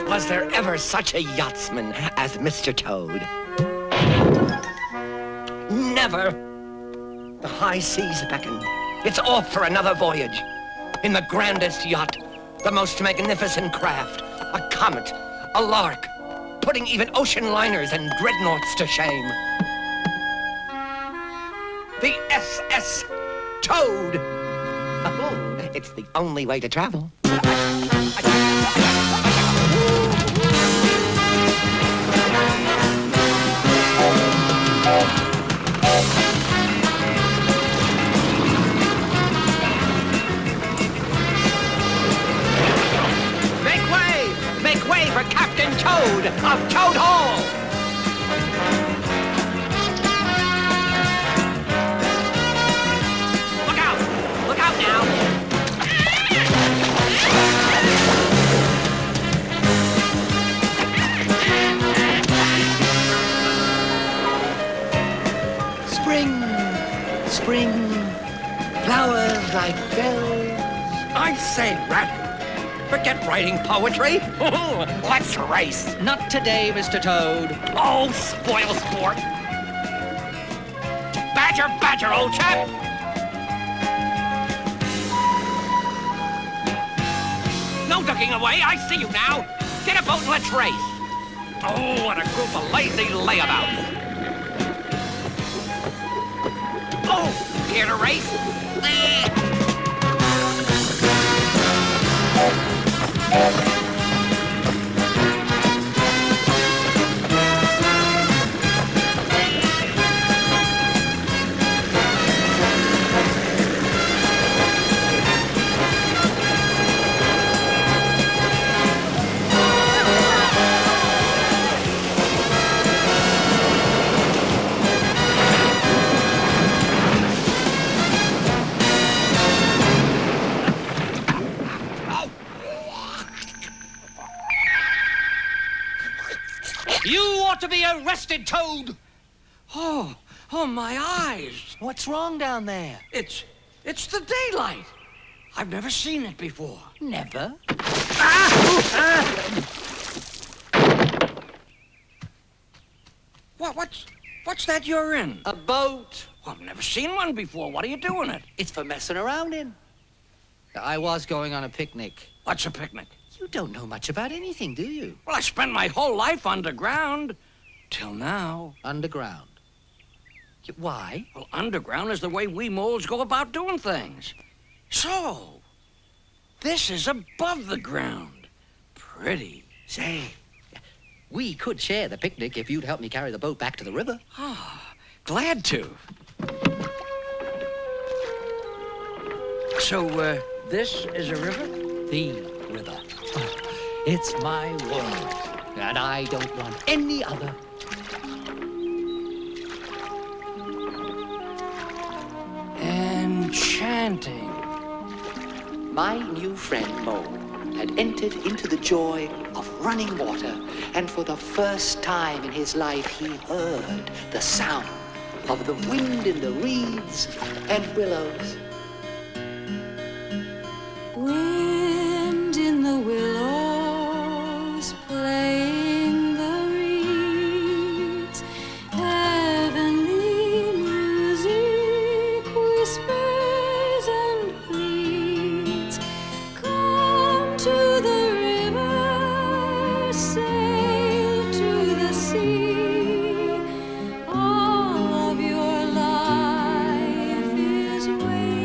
Was there ever such a yachtsman as Mr. Toad? Never. The high seas beckon. It's off for another voyage. In the grandest yacht, the most magnificent craft, a comet, a lark, putting even ocean liners and dreadnoughts to shame. The SS Toad. Oh, it's the only way to travel. Make way for Captain Toad of Toad Hall! Look out! Look out now! Spring, spring, flowers like bells. I say, Ratty. Forget writing poetry. Let's race. Not today, Mr. Toad. Oh, spoil sport. Badger, badger, old chap. No ducking away. I see you now. Get a boat and let's race. Oh, what a group of lazy layabouts. Oh, here to race? To be arrested, Toad! Oh, my eyes! What's wrong down there? It's the daylight. I've never seen it before. Never? What's that you're in? A boat. Well, I've never seen one before. What are you doing it? It's for messing around in. I was going on a picnic. What's a picnic? You don't know much about anything, do you? Well, I spent my whole life underground. Till now. Underground. Why? Well, underground is the way we moles go about doing things. So, this is above the ground. Pretty. Say, we could share the picnic if you'd help me carry the boat back to the river. Ah, glad to. So, this is a river? The river. It's my world, and I don't want any other. Enchanting. My new friend, Mo, had entered into the joy of running water, and for the first time in his life, he heard the sound of the wind in the reeds and willows. Wind in the willows, playing the reeds, heavenly music whispers and pleads. Come to the river, sail to the sea. All of your life is waiting.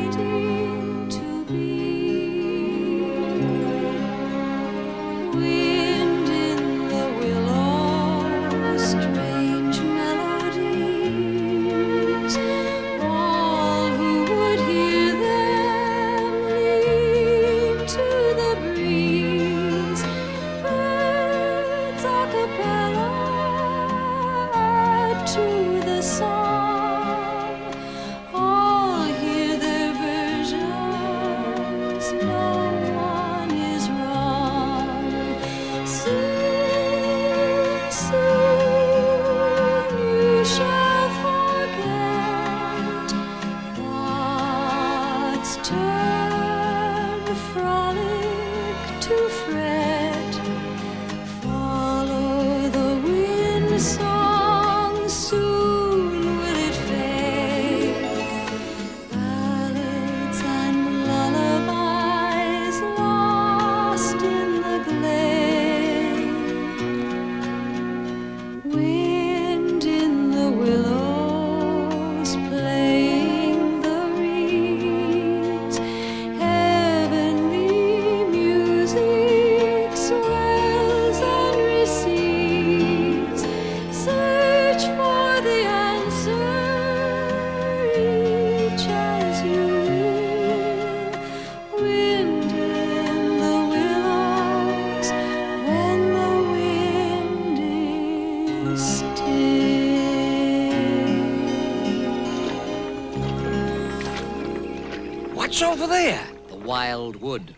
over there? The wild wood.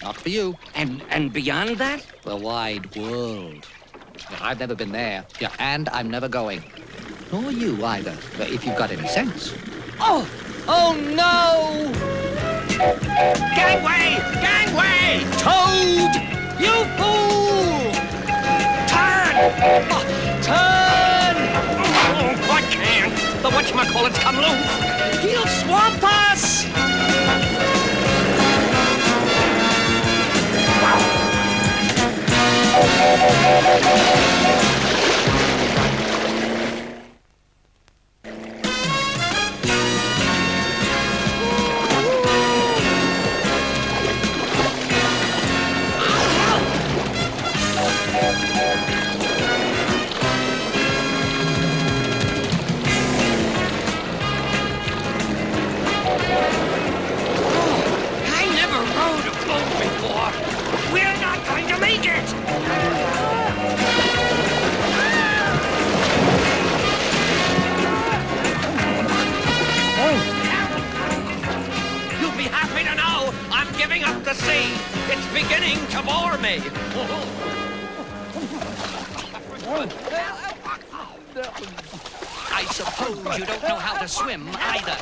Not for you. And beyond that? The wide world. I've never been there, and I'm never going. Nor you either, if you've got any sense. Oh! Oh, no! Gangway! Gangway! Toad! You fool! Turn! Turn! Oh, I can't. The whatchamacallit's come loose. He'll swamp us! I suppose you don't know how to swim either.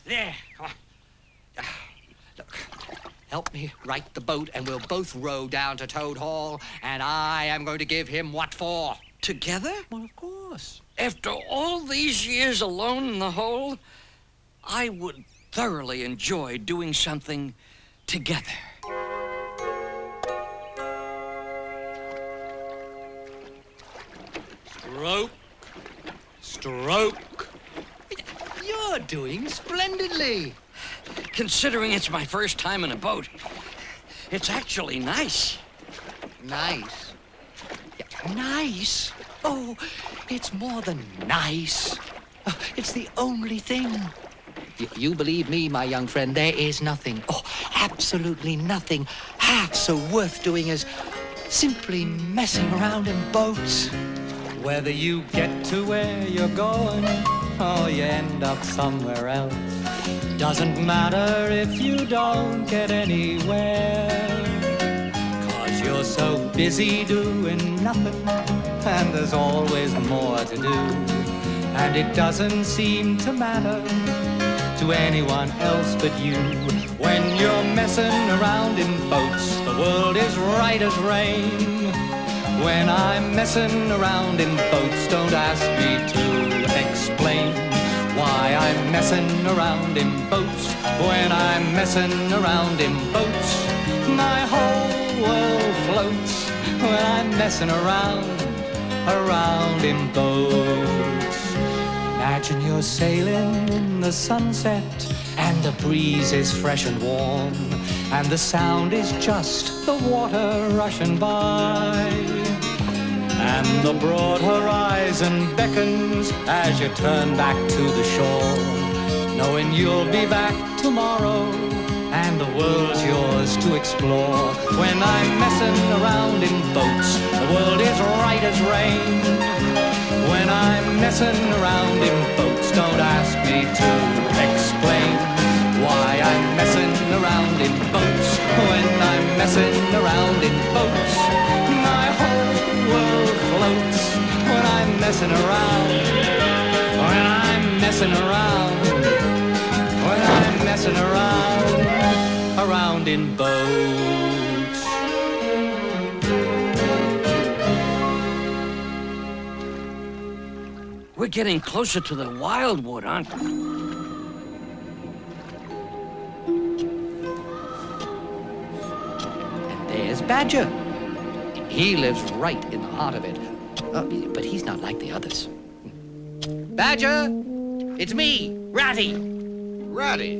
There. Look, help me right the boat and we'll both row down to Toad Hall, and I am going to give him what for. Together? Well, of course. After all these years alone in the hole, I would thoroughly enjoy doing something together. Stroke. Stroke. You're doing splendidly. Considering it's my first time in a boat, it's actually nice. Nice. Yeah, nice? Oh, it's more than nice. It's the only thing. You believe me, my young friend, there is nothing, absolutely nothing half so worth doing as simply messing around in boats. Whether you get to where you're going or you end up somewhere else, doesn't matter if you don't get anywhere. 'Cause you're so busy doing nothing, and there's always more to do. And it doesn't seem to matter to anyone else but you. When you're messing around in boats, the world is right as rain. When I'm messing around in boats, don't ask me to explain why I'm messing around in boats. When I'm messing around in boats, my whole world floats. When I'm messing around in boats. Imagine you're sailing in the sunset, and the breeze is fresh and warm, and the sound is just the water rushing by. And the broad horizon beckons as you turn back to the shore, knowing you'll be back tomorrow, and the world's yours to explore. When I'm messing around in boats, the world is right as rain. When I'm messing around in boats, don't ask me to explain why I'm messing around in boats. When I'm messing around in boats, my whole world floats. When I'm messing around, when I'm messing around, when I'm messing around in boats. We're getting closer to the wildwood, aren't we? And there's Badger. He lives right in the heart of it. But he's not like the others. Badger! It's me, Ratty. Ratty?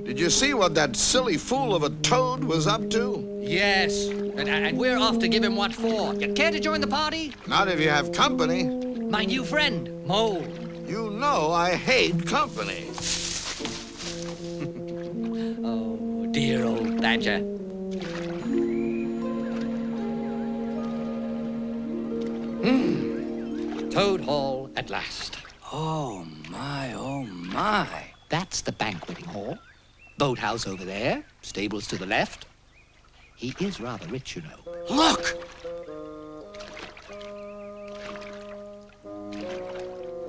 Did you see what that silly fool of a toad was up to? Yes, and we're off to give him what for. You care to join the party? Not if you have company. My new friend, Mo. You know I hate company. Oh, dear old badger. Toad Hall at last. Oh, my. That's the banqueting hall. Boathouse over there. Stables to the left. He is rather rich, you know. Look!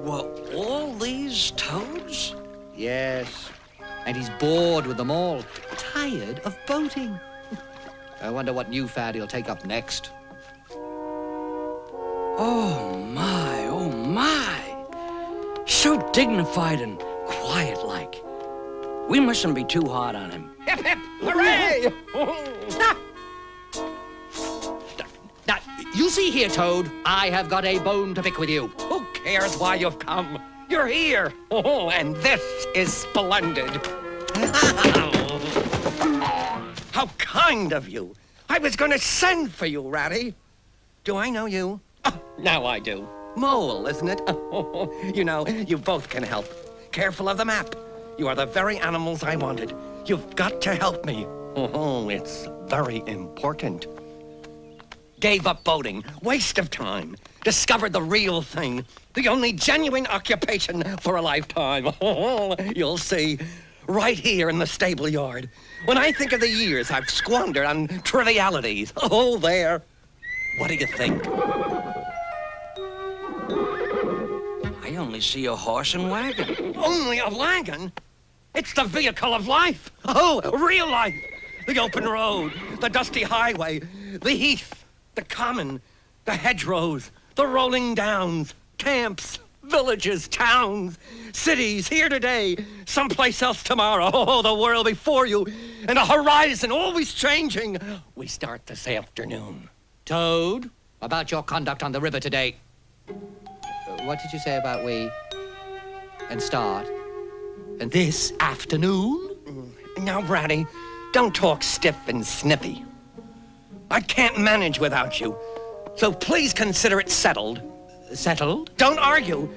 Well, all these toads? Yes. And he's bored with them all. Tired of boating. I wonder what new fad he'll take up next. Oh, my. So dignified and quiet-like. We mustn't be too hard on him. Hip, hip, hooray! Stop! Now, you see here, Toad, I have got a bone to pick with you. Who cares why you've come? You're here. Oh, and this is splendid. How kind of you. I was going to send for you, Ratty. Do I know you? Oh, now I do. Mole, isn't it? You know, you both can help. Careful of the map. You are the very animals I wanted. You've got to help me. Oh, it's very important. Gave up boating. Waste of time. Discovered the real thing. The only genuine occupation for a lifetime. Oh, you'll see. Right here in the stable yard. When I think of the years I've squandered on trivialities. Oh, there. What do you think? I only see a horse and wagon. Only a wagon? It's the vehicle of life. Oh, real life. The open road, the dusty highway, the heath, the common, the hedgerows, the rolling downs, camps, villages, towns, cities, here today, someplace else tomorrow. Oh, the world before you, and a horizon always changing. We start this afternoon. Toad, about your conduct on the river today. What did you say about we and start? And this afternoon? Now, Ratty, don't talk stiff and snippy. I can't manage without you, so please consider it settled. Settled? Don't argue.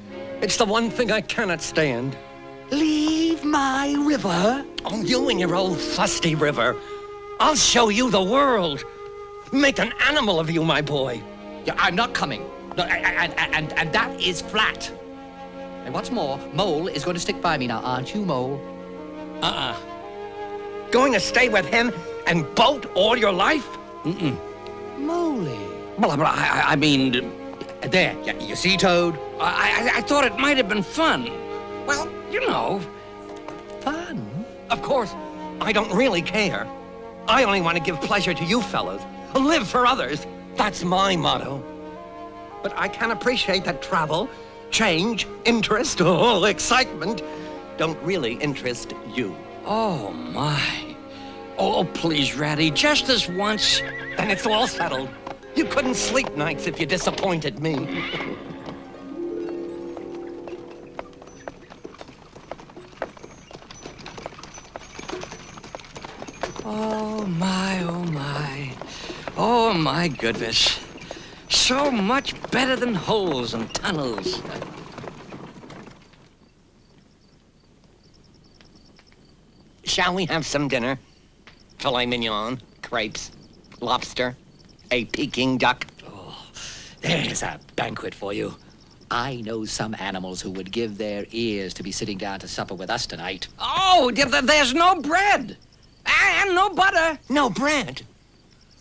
It's the one thing I cannot stand. Leave my river? Oh, you and your old fusty river. I'll show you the world. Make an animal of you, my boy. Yeah, I'm not coming. No, and that is flat. And what's more, Mole is going to stick by me now, aren't you, Mole? Going to stay with him and boat all your life? Moley. Well, I mean, There, you see, Toad? I thought it might have been fun. Well, you know. Fun? Of course, I don't really care. I only want to give pleasure to you fellas. Live for others. That's my motto. But I can appreciate that travel, change, interest, excitement don't really interest you. Oh, my. Oh, please, Ratty, just this once. Then it's all settled. You couldn't sleep nights if you disappointed me. Oh, my, oh, my. Oh, my goodness. So much better than holes and tunnels. Shall we have some dinner? Filet mignon, crepes, lobster, a Peking duck. Oh, there's a banquet for you. I know some animals who would give their ears to be sitting down to supper with us tonight. Oh, there's no bread. And no butter. No bread.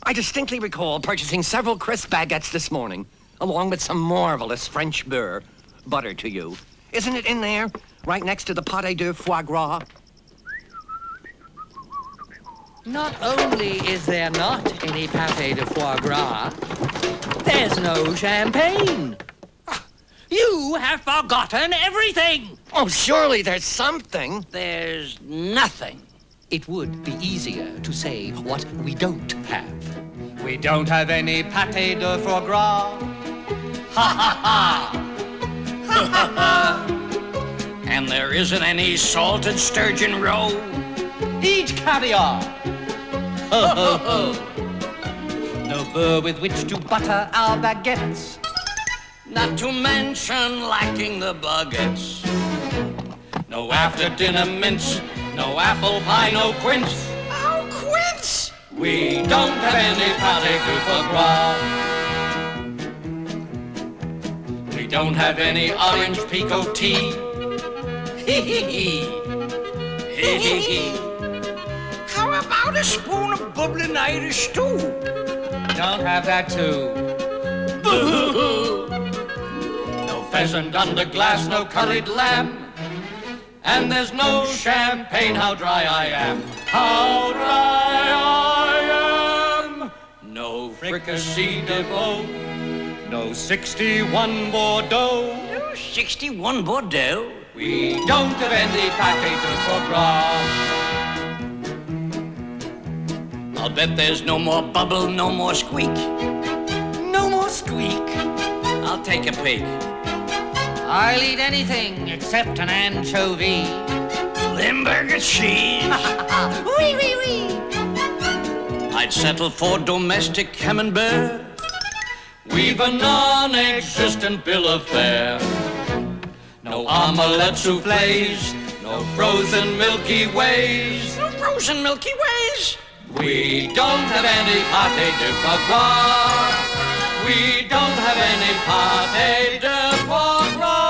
I distinctly recall purchasing several crisp baguettes this morning, along with some marvelous French beurre. Butter to you. Isn't it in there, right next to the pâté de foie gras? Not only is there not any pâté de foie gras, there's no champagne. You have forgotten everything. Oh, surely there's something. There's nothing. It would be easier to say what we don't have. We don't have any pâté de foie gras. Ha ha ha! Ha ha ha! And there isn't any salted sturgeon roe. Eat caviar. Ho, ho, ho. No burr with which to butter our baguettes. Not to mention lacking the baguettes. No after-dinner mince, no apple pie, no quince. Oh, quince! We don't have any pâté de foie gras. We don't have any orange pekoe tea. How about a spoon of bubbling Irish stew? Don't have that too. Boo-hoo-hoo. No pheasant under glass, no curried lamb. And there's no champagne, how dry I am. How dry I am. No fricassee de veau. No 61 Bordeaux. No 61 Bordeaux. We don't have any pâté de foie gras. I'll bet there's no more bubble, no more squeak. No more squeak. I'll take a peek. I'll eat anything except an anchovy. Limburger cheese. Wee, wee, wee. I'd settle for domestic camembert. We've a non-existent bill of fare. No omelette soufflés, no frozen Milky Ways. No frozen Milky Ways. We don't have any pâté de foie gras. We don't have any pâté de foie gras.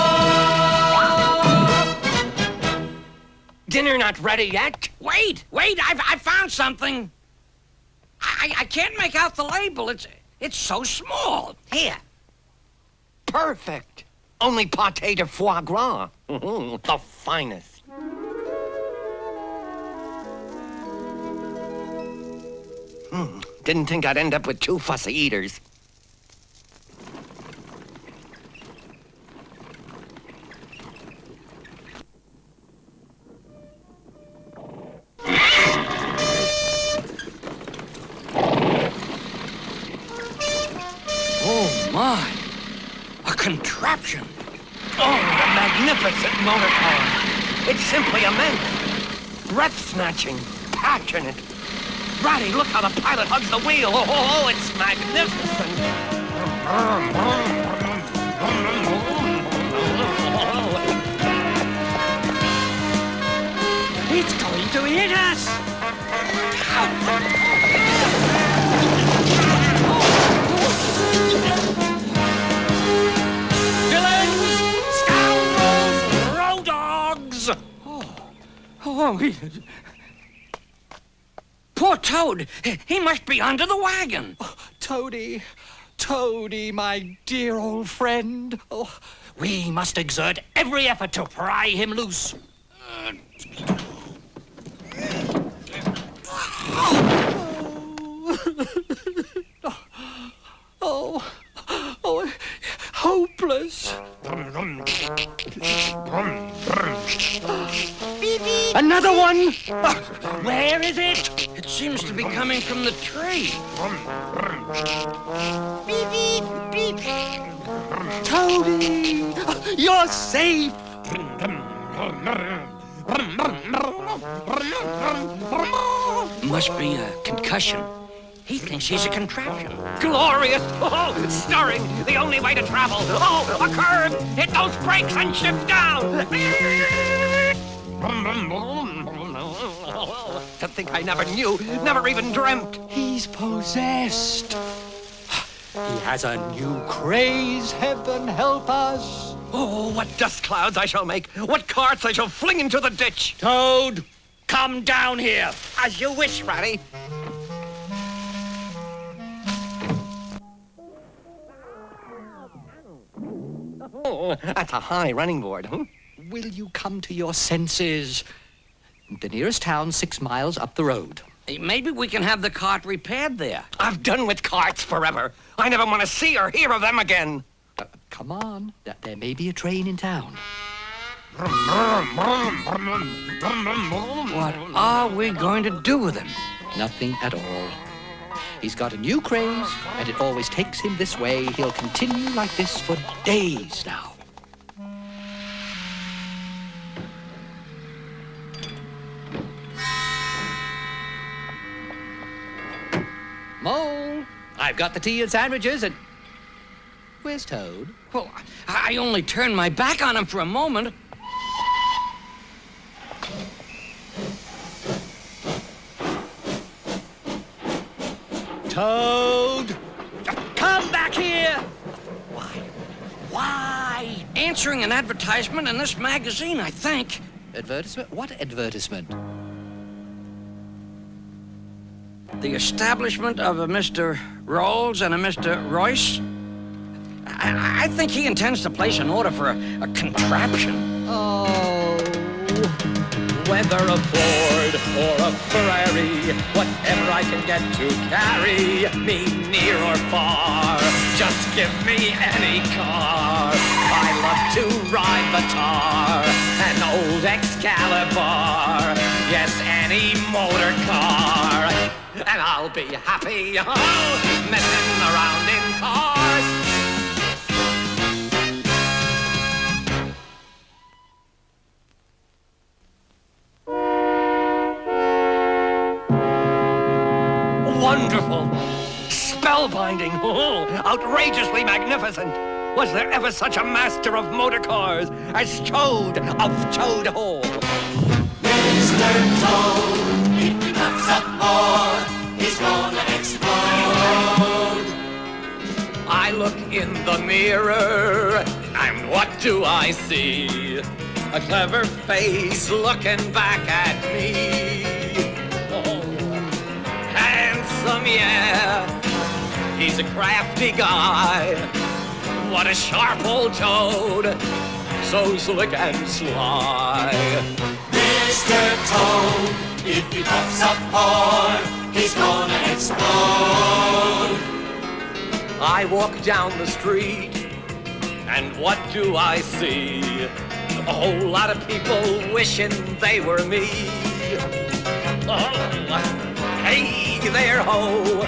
Dinner not ready yet? Wait, I found something. I can't make out the label. It's so small. Here. Perfect. Only pâté de foie gras. The finest. Didn't think I'd end up with two fussy eaters. Oh, my. A contraption. Oh, the magnificent motor car. It's simply immense. Breath-snatching, passionate. Ratty, look how the pilot hugs the wheel. Oh, it's magnificent. It's going to hit us. Villains! Scoundrels! Road dogs! Oh, Poor Toad. He must be under the wagon. Toady, my dear old friend. Oh, We must exert every effort to pry him loose. Hopeless. another one! Where is it? It seems to be coming from the tree. Beep, beep, beep. Toady, you're safe. Must be a concussion. He thinks he's a contraption. Glorious! Oh, stirring! The only way to travel! Oh, a curve! Hit those brakes and shift down! To think I never knew, never even dreamt. He's possessed. He has a new craze, heaven help us. Oh, what dust clouds I shall make! What carts I shall fling into the ditch! Toad, come down here. As you wish, Ratty. Oh, that's a high running board, huh? Will you come to your senses? The nearest town 6 miles up the road. Maybe we can have the cart repaired there. I've done with carts forever. I never want to see or hear of them again. Come on. There may be a train in town. What are we going to do with him? Nothing at all. He's got a new craze, and it always takes him this way. He'll continue like this for days now. Mole, I've got the tea and sandwiches and... Where's Toad? Well, I only turned my back on him for a moment. Toad! Come back here! Why? Answering an advertisement in this magazine, I think. Advertisement? What advertisement? The establishment of a Mr. Rolls and a Mr. Royce. I think he intends to place an order for a contraption. Oh. Whether a Ford or a Ferrari, whatever I can get to carry me near or far, just give me any car. I love to ride the tar, an old Excalibur, yes, any motor car, and I'll be happy, messing around in cars. Wonderful, spellbinding, outrageously magnificent. Was there ever such a master of motor cars as Toad of Toad Hall? Mr. Toad, if he puffs up more, he's gonna explode. I look in the mirror, and what do I see? A clever face looking back at me. Handsome, yeah, he's a crafty guy. What a sharp old Toad, so slick and sly. Mr. Toad, if he puffs up hard, he's gonna explode. I walk down the street, and what do I see? A whole lot of people wishing they were me. Oh, hey there, ho,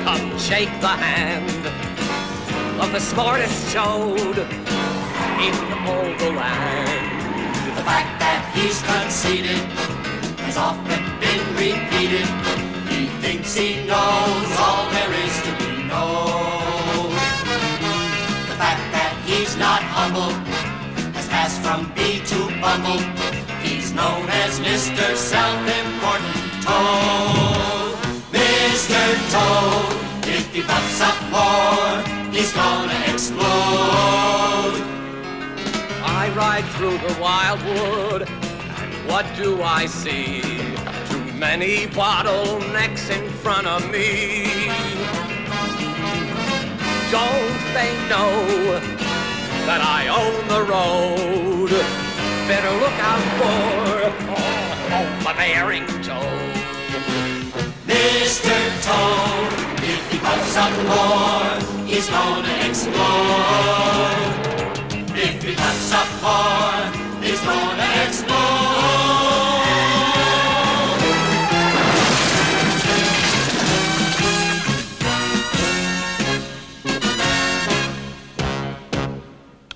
come shake the hand of the smartest Toad in all the land. The fact that he's conceited has often been repeated. He thinks he knows all there is to be known. The fact that he's not humble has passed from bee to bumble. He's known as Mr. Self-Important Toad. Mr. Toad, if he puffs up more, he's gonna explode. I ride through the wildwood, and what do I see? Too many bottlenecks in front of me. Don't they know that I own the road? Better look out for my bearing Toad. Mr. Toad, if he puffs up more, he's gonna explode. If he puffs up more, he's gonna explode.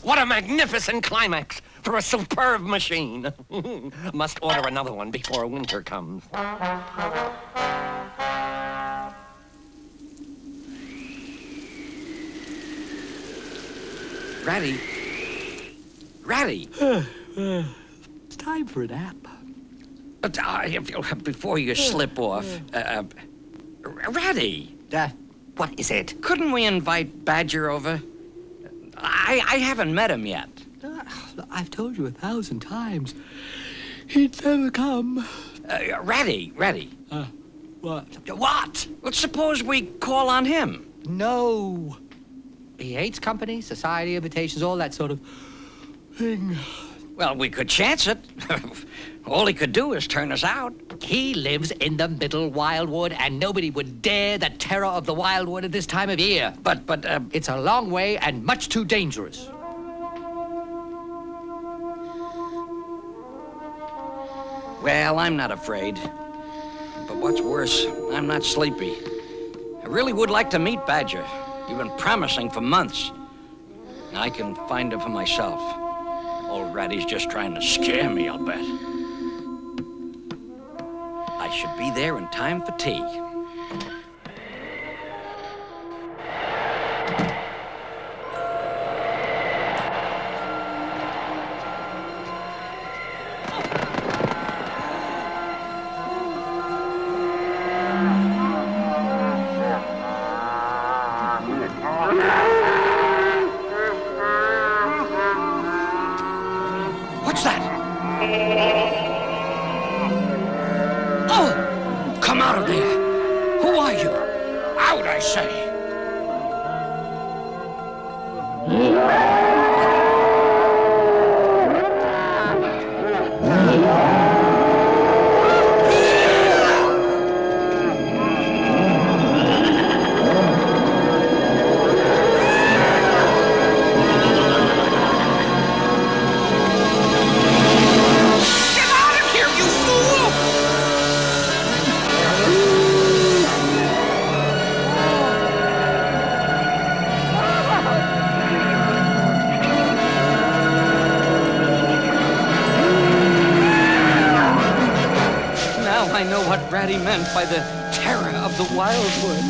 What a magnificent climax for a superb machine. Must order another one before winter comes. Ratty. Ratty. It's time for a nap. Before you slip off, Ratty. What is it? Couldn't we invite Badger over? I haven't met him yet. I've told you 1,000 times. He'd never come. Ratty. What? What? Well, suppose we call on him. No. He hates company, society, invitations, all that sort of thing. Well, we could chance it. All he could do is turn us out. He lives in the middle wildwood, and nobody would dare the terror of the wildwood at this time of year. But It's a long way and much too dangerous. well, I'm not afraid. But what's worse, I'm not sleepy. I really would like to meet Badger. You've been promising for months. I can find him for myself. Old Ratty's just trying to scare me, I'll bet. I should be there in time for tea. are you? Out, I say. I know what Ratty meant by the terror of the wildwood.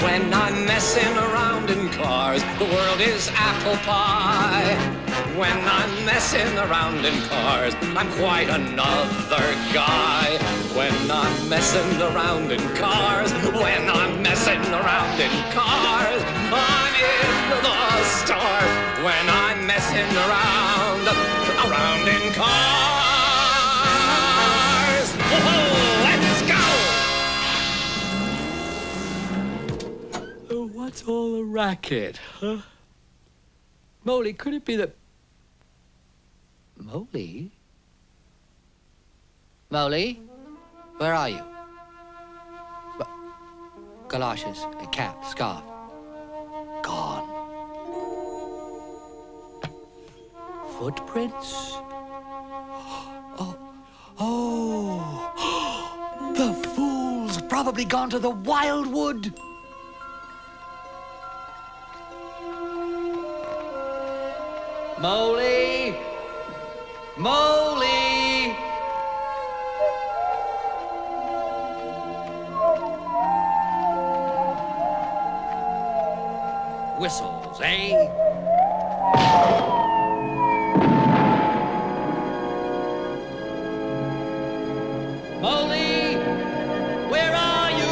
When I'm messing around in cars, the world is apple pie. When I'm messing around in cars, I'm quite another guy. When I'm messing around in cars, when I'm messing around in cars, I'm in the stars. When I'm messing around in cars. Whoa, let's go! What's all the racket, huh? Moley, could it be that... Moley? Moley? Where are you? Galoshes, a cap, scarf. Gone. Footprints? Oh. The fool's probably gone to the wildwood. Moley! Moley! Whistles, eh? Moley! Where are you?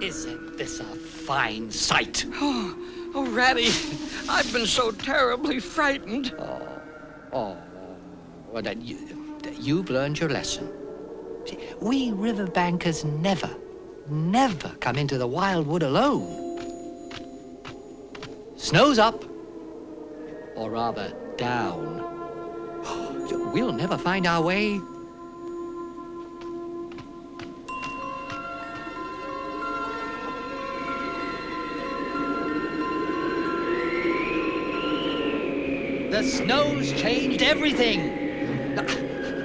Isn't this a fine sight? Oh, Ratty, I've been so terribly frightened. Well, then you've learned your lesson. See, we riverbankers never come into the wildwood alone. Snow's up, or rather down. We'll never find our way. The snow's changed everything.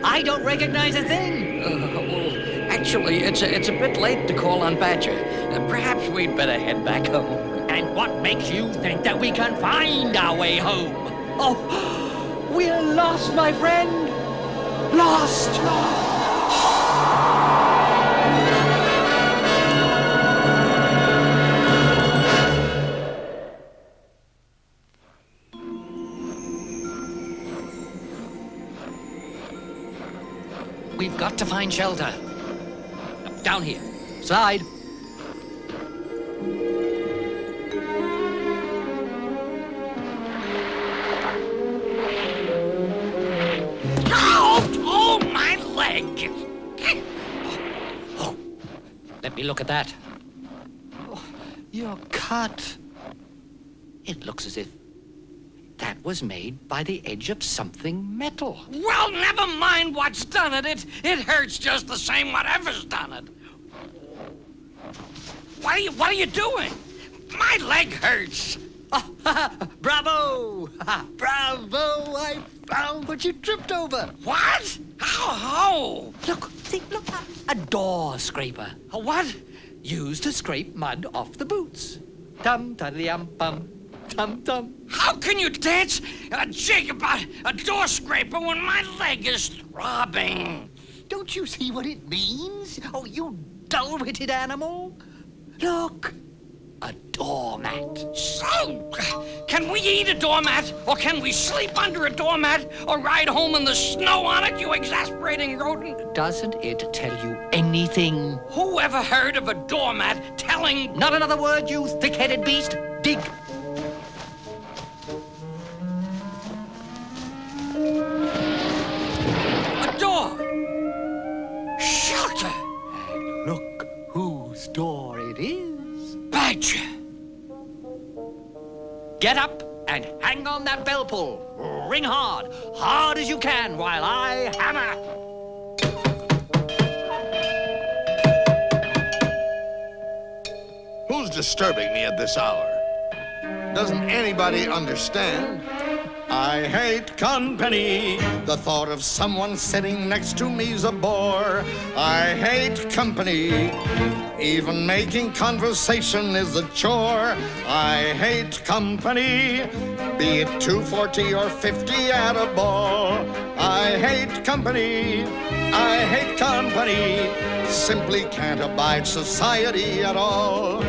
I don't recognize a thing. Well, actually, it's a bit late to call on Badger. Perhaps we'd better head back home. And what makes you think that we can find our way home? Oh, we're lost, my friend. Lost. We've got to find shelter. Down here. Slide. Oh, my leg! Oh, let me look at that. Oh, your cut. It looks as if that was made by the edge of something metal. Well, never mind what's done it. It hurts just the same whatever's done it. What are you doing? My leg hurts. Bravo! Bravo! I found what you tripped over. What? How? Look, See, look, a door scraper. A what? Used to scrape mud off the boots. Tum-taddy-um-bum, tum-tum. How can you dance a jig about a door scraper when my leg is throbbing? Don't you see what it means? Oh, you dull-witted animal. Look, a doormat. So, can we eat a doormat, or can we sleep under a doormat, or ride home in the snow on it, you exasperating rodent? Doesn't it tell you anything? Who ever heard of a doormat telling... Not another word, you thick-headed beast. Dig. A door! Shelter! And look whose door it is. Badger! Get up and hang on that bell pull. Ring hard, hard as you can, while I hammer. Who's disturbing me at this hour? Doesn't anybody understand? I hate company. The thought of someone sitting next to me's a bore. I hate company. Even making conversation is a chore. I hate company. Be it 240 or 50 at a ball. I hate company. I hate company. Simply can't abide society at all.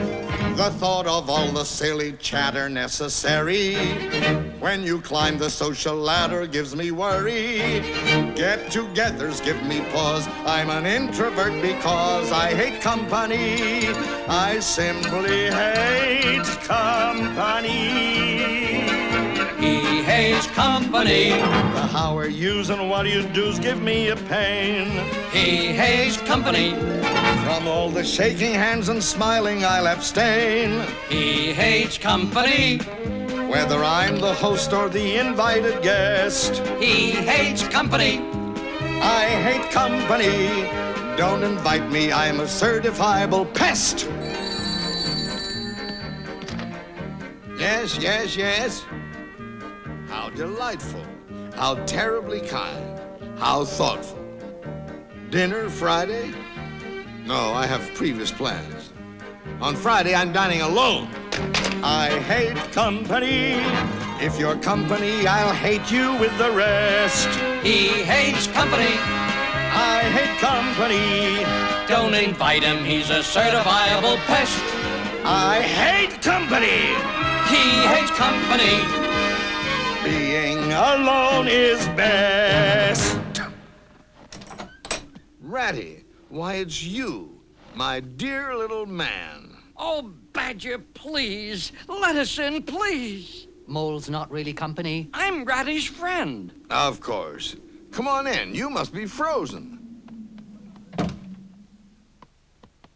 The thought of all the silly chatter necessary when you climb the social ladder gives me worry. Get-togethers give me pause. I'm an introvert because I hate company. I simply hate company. He hates company. The how are yous and what do you do's give me a pain. He hates company. From all the shaking hands and smiling, I'll abstain. He hates company. Whether I'm the host or the invited guest, He hates company. I hate company. Don't invite me, I'm a certifiable pest. Yes, yes, yes. How delightful. How terribly kind. How thoughtful. Dinner Friday? No, I have previous plans. On Friday, I'm dining alone. I hate company. If you're company, I'll hate you with the rest. He hates company. I hate company. Don't invite him, he's a certifiable pest. I hate company. He hates company. Being alone is best. Ratty, why, it's you, my dear little man. Oh, Badger, please, let us in, please. Mole's not really company. I'm Ratty's friend. Of course. Come on in. You must be frozen.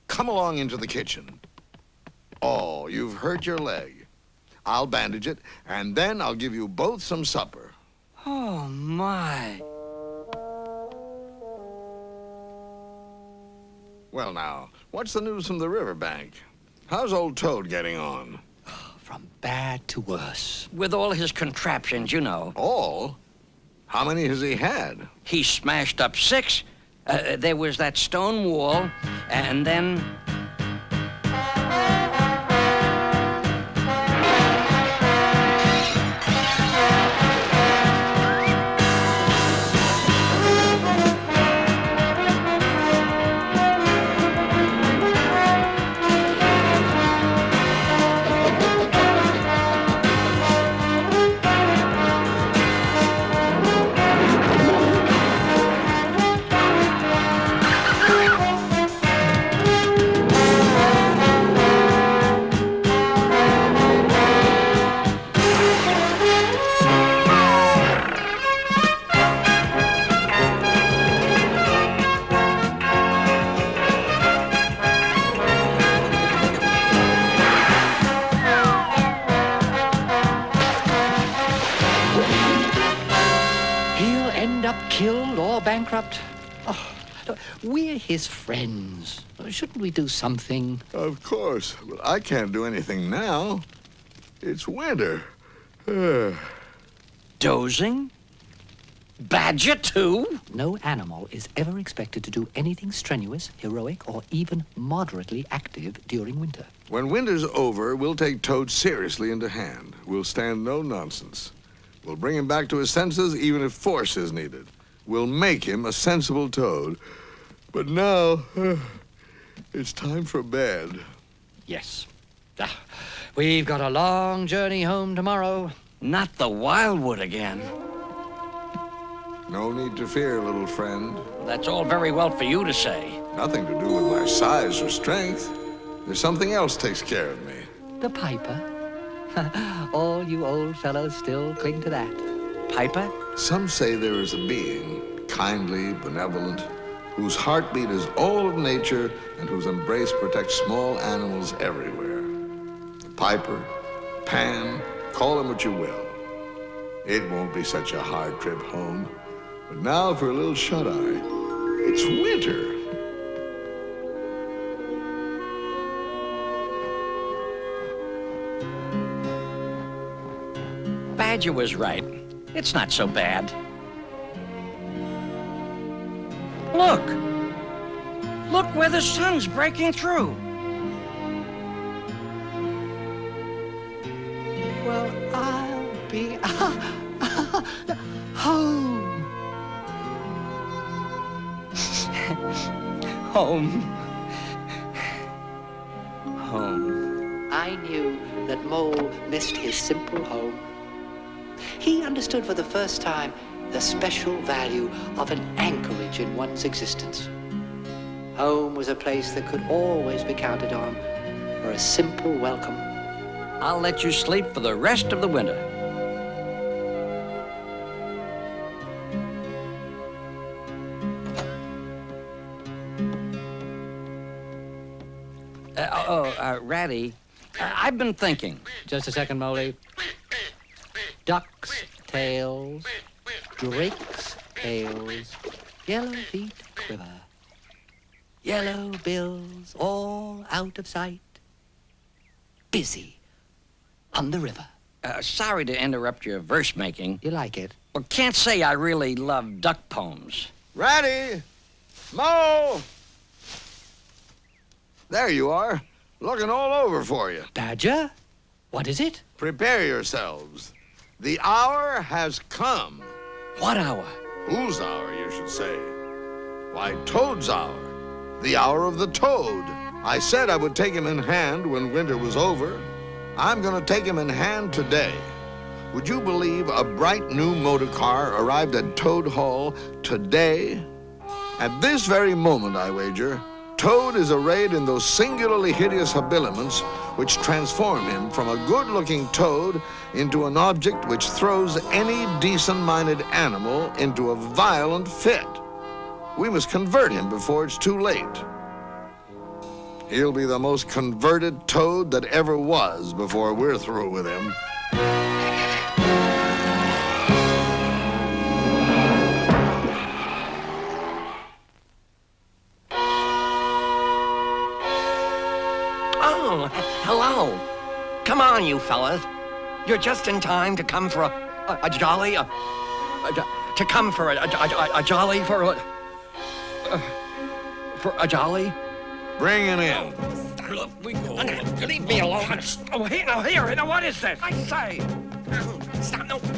Come along into the kitchen. Oh, you've hurt your leg. I'll bandage it, and then I'll give you both some supper. Oh, my. Well, now, what's the news from the riverbank? How's old Toad getting on? From bad to worse. With all his contraptions, you know. All? How many has he had? He smashed up 6. There was that stone wall, and then... Killed or bankrupt. Oh, we're his friends. Shouldn't we do something? Of course, but I can't do anything now. It's winter. Dozing? Badger, too? No animal is ever expected to do anything strenuous, heroic, or even moderately active during winter. When winter's over, we'll take Toad seriously into hand. We'll stand no nonsense. We'll bring him back to his senses even if force is needed. We'll make him a sensible Toad. But now, it's time for bed. Yes. We've got a long journey home tomorrow. Not the Wildwood again. No need to fear, little friend. That's all very well for you to say. Nothing to do with my size or strength. There's something else takes care of me. The piper. All you old fellows still cling to that. Piper? Some say there is a being, kindly, benevolent, whose heartbeat is all of nature and whose embrace protects small animals everywhere. The piper, Pan, call him what you will. It won't be such a hard trip home. But now for a little shut-eye. It's winter. Badger was right. It's not so bad. Look! Look where the sun's breaking through. Well, I'll be home. Home. Home. I knew that Mole missed his simple home. He understood for the first time the special value of an anchorage in one's existence. Home was a place that could always be counted on for a simple welcome. I'll let you sleep for the rest of the winter. Ratty, I've been thinking. Just a second, Moley. Ducks' tails, drakes' tails, yellow feet quiver, yellow bills all out of sight, busy on the river. Sorry to interrupt your verse making. You like it? Well, can't say I really love duck poems. Ratty! Mo! There you are, looking all over for you. Badger? What is it? Prepare yourselves. The hour has come. What hour? Whose hour, you should say? Why, Toad's hour. The hour of the Toad. I said I would take him in hand when winter was over. I'm going to take him in hand today. Would you believe a bright new motor car arrived at Toad Hall today? At this very moment, I wager, Toad is arrayed in those singularly hideous habiliments which transform him from a good-looking toad into an object which throws any decent-minded animal into a violent fit. We must convert him before it's too late. He'll be the most converted toad that ever was before we're through with him. Oh, hello. Come on, you fellas. You're just in time to come for a jolly, to come for a jolly, for a jolly. Bring it in. Leave me alone. Oh, here, what is this? I say.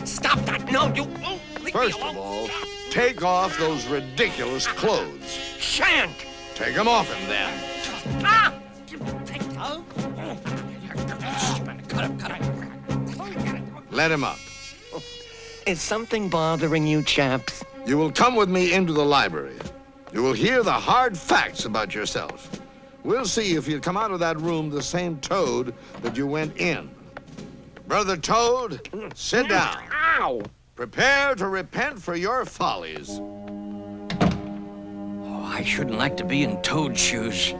Stop that. No, you won't. Leave First me alone. of all, take off those ridiculous clothes. Shan't. Take them off him then. Ah! Let him up. Is something bothering you, chaps? You will come with me into the library. You will hear the hard facts about yourself. We'll see if you come out of that room the same Toad that you went in. Brother Toad, sit down. Ow! Prepare to repent for your follies. Oh, I shouldn't like to be in Toad's shoes.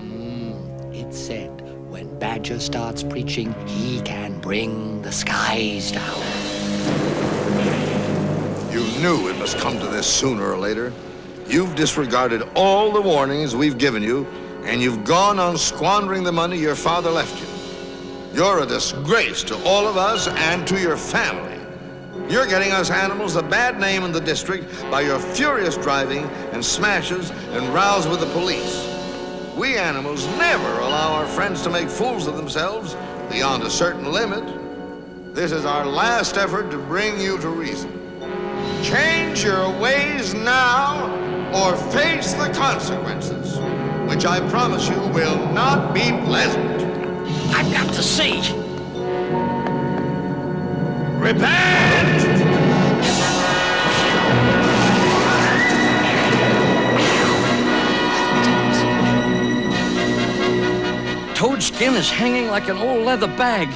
It's said when Badger starts preaching, he can bring the skies down. You knew it must come to this sooner or later. You've disregarded all the warnings we've given you, and you've gone on squandering the money your father left you. You're a disgrace to all of us and to your family. You're getting us animals a bad name in the district by your furious driving and smashes and rows with the police. We animals never allow our friends to make fools of themselves beyond a certain limit. This is our last effort to bring you to reason. Change your ways now or face the consequences, which I promise you will not be pleasant. I've got to see. Repent! Toad's skin is hanging like an old leather bag.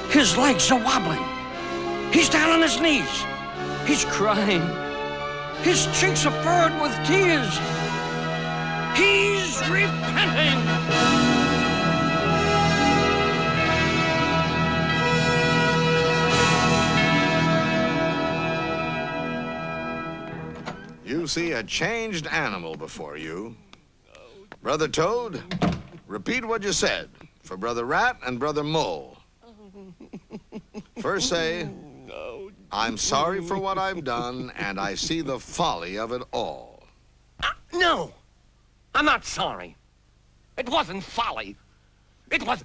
His legs are wobbling. He's down on his knees. He's crying. His cheeks are furrowed with tears. He's repenting. You see a changed animal before you. Brother Toad, repeat what you said for Brother Rat and Brother Mole. First say, I'm sorry for what I've done, and I see the folly of it all. No, I'm not sorry. It wasn't folly. It was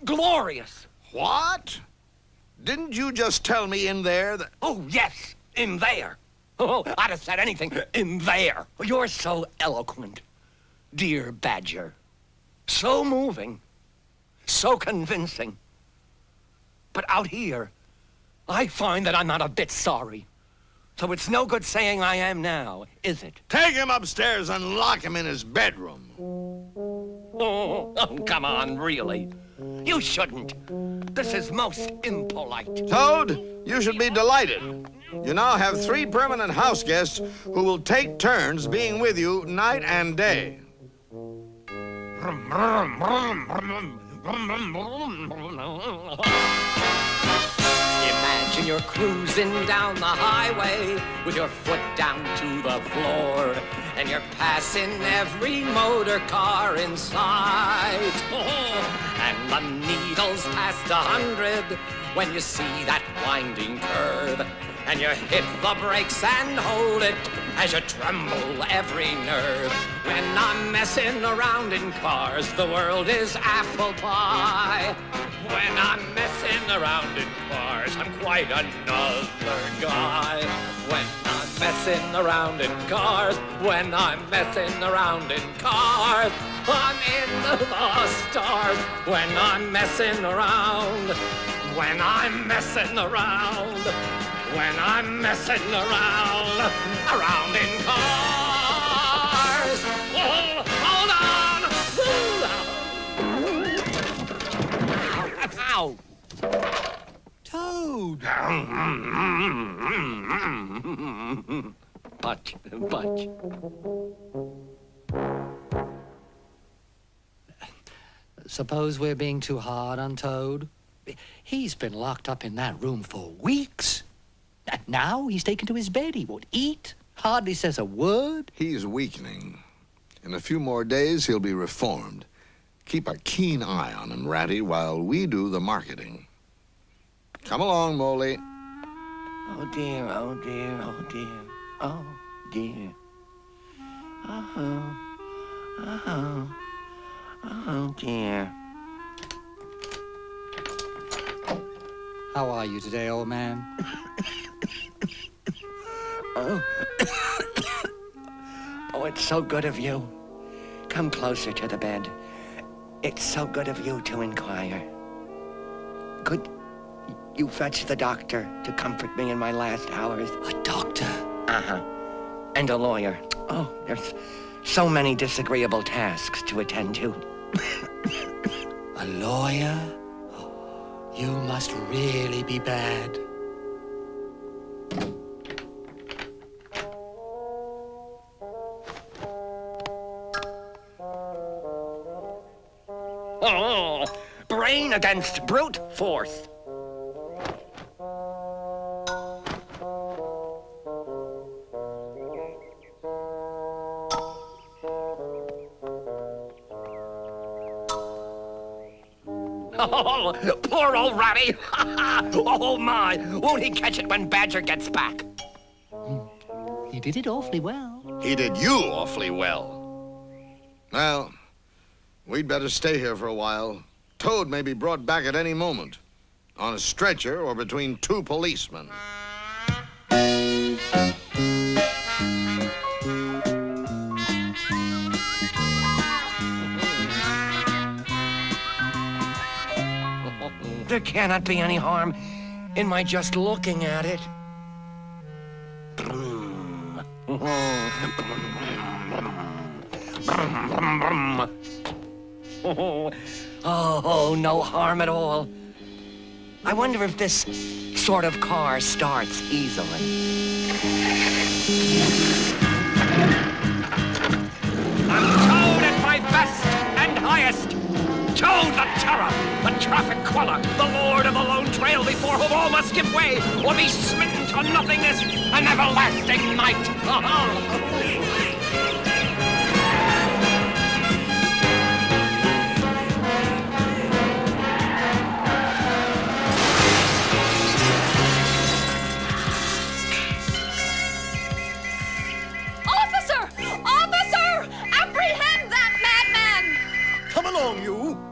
glorious. What? Didn't you just tell me in there that... Oh, yes, in there. Oh, I'd have said anything in there. You're so eloquent, dear Badger. So moving, so convincing. But out here, I find that I'm not a bit sorry. So it's no good saying I am now, is it? Take him upstairs and lock him in his bedroom. Oh, come on, really. You shouldn't. This is most impolite. Toad, you should be delighted. You now have 3 permanent house guests who will take turns being with you night and day. Imagine you're cruising down the highway with your foot down to the floor, and you're passing every motor car in sight. And the needle's past 100 when you see that winding curve, and you hit the brakes and hold it as you tremble every nerve. When I'm messing around in cars, the world is apple pie. When I'm messing around in cars, I'm quite another guy. When I'm messing around in cars, when I'm messing around in cars, I'm into the stars. When I'm messing around, when I'm messing around, when I'm messing around in cars. Oh, hold on. Ow. Toad! Butch. Suppose we're being too hard on Toad? He's been locked up in that room for weeks. And now he's taken to his bed. He won't eat, hardly says a word. He's weakening. In a few more days, he'll be reformed. Keep a keen eye on him, Ratty, while we do the marketing. Come along, Moley. Oh, dear, oh, dear, oh, dear, oh, dear. Oh, dear. How are you today, old man? Oh. Oh, it's so good of you. Come closer to the bed. It's so good of you to inquire. Could you fetch the doctor to comfort me in my last hours? A doctor? Uh-huh. And a lawyer. Oh, there's so many disagreeable tasks to attend to. A lawyer? You must really be bad. Oh, brain against brute force. Oh, poor old Ratty. Oh, my. Won't he catch it when Badger gets back? He did it awfully well. He did you awfully well. Well, we'd better stay here for a while. Toad may be brought back at any moment. On a stretcher or between two policemen. There cannot be any harm in my just looking at it. Oh, no harm at all. I wonder if this sort of car starts easily. I'm Toad at my best and highest. Toad the terror, the traffic queller, the lord of the lone trail before whom all must give way or be smitten to nothingness and everlasting night.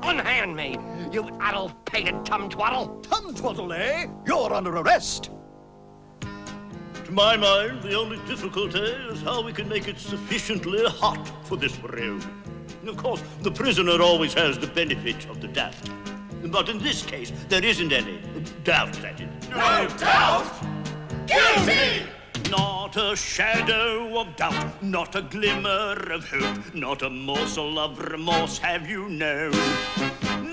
Unhand me, you addle-pated tum-twaddle. Tum-twaddle, eh? You're under arrest. To my mind, the only difficulty is how we can make it sufficiently hot for this road. Of course, the prisoner always has the benefit of the doubt. But in this case, there isn't any doubt, that is. No doubt? Guilty! Not a shadow of doubt, not a glimmer of hope, not a morsel of remorse have you known.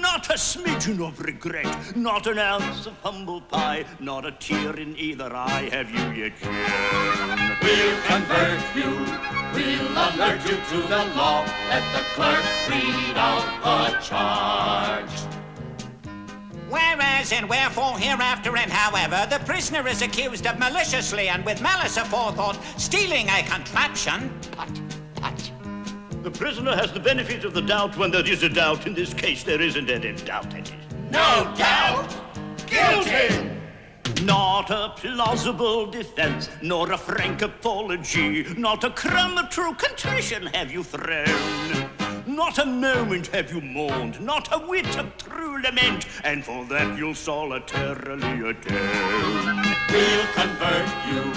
Not a smidgen of regret, not an ounce of humble pie, not a tear in either eye have you yet shown. We'll convert you, we'll alert you to the law, let the clerk read out the charge. Whereas and wherefore, hereafter and however, the prisoner is accused of maliciously and with malice aforethought stealing a contraption. Tut. The prisoner has the benefit of the doubt when there is a doubt. In this case, there isn't any doubt, that is. No doubt? Guilty! Not a plausible defense, nor a frank apology, not a crumb of true contrition have you thrown. Not a moment have you mourned, not a whit of true lament, and for that you'll solitarily atone. We'll convert you,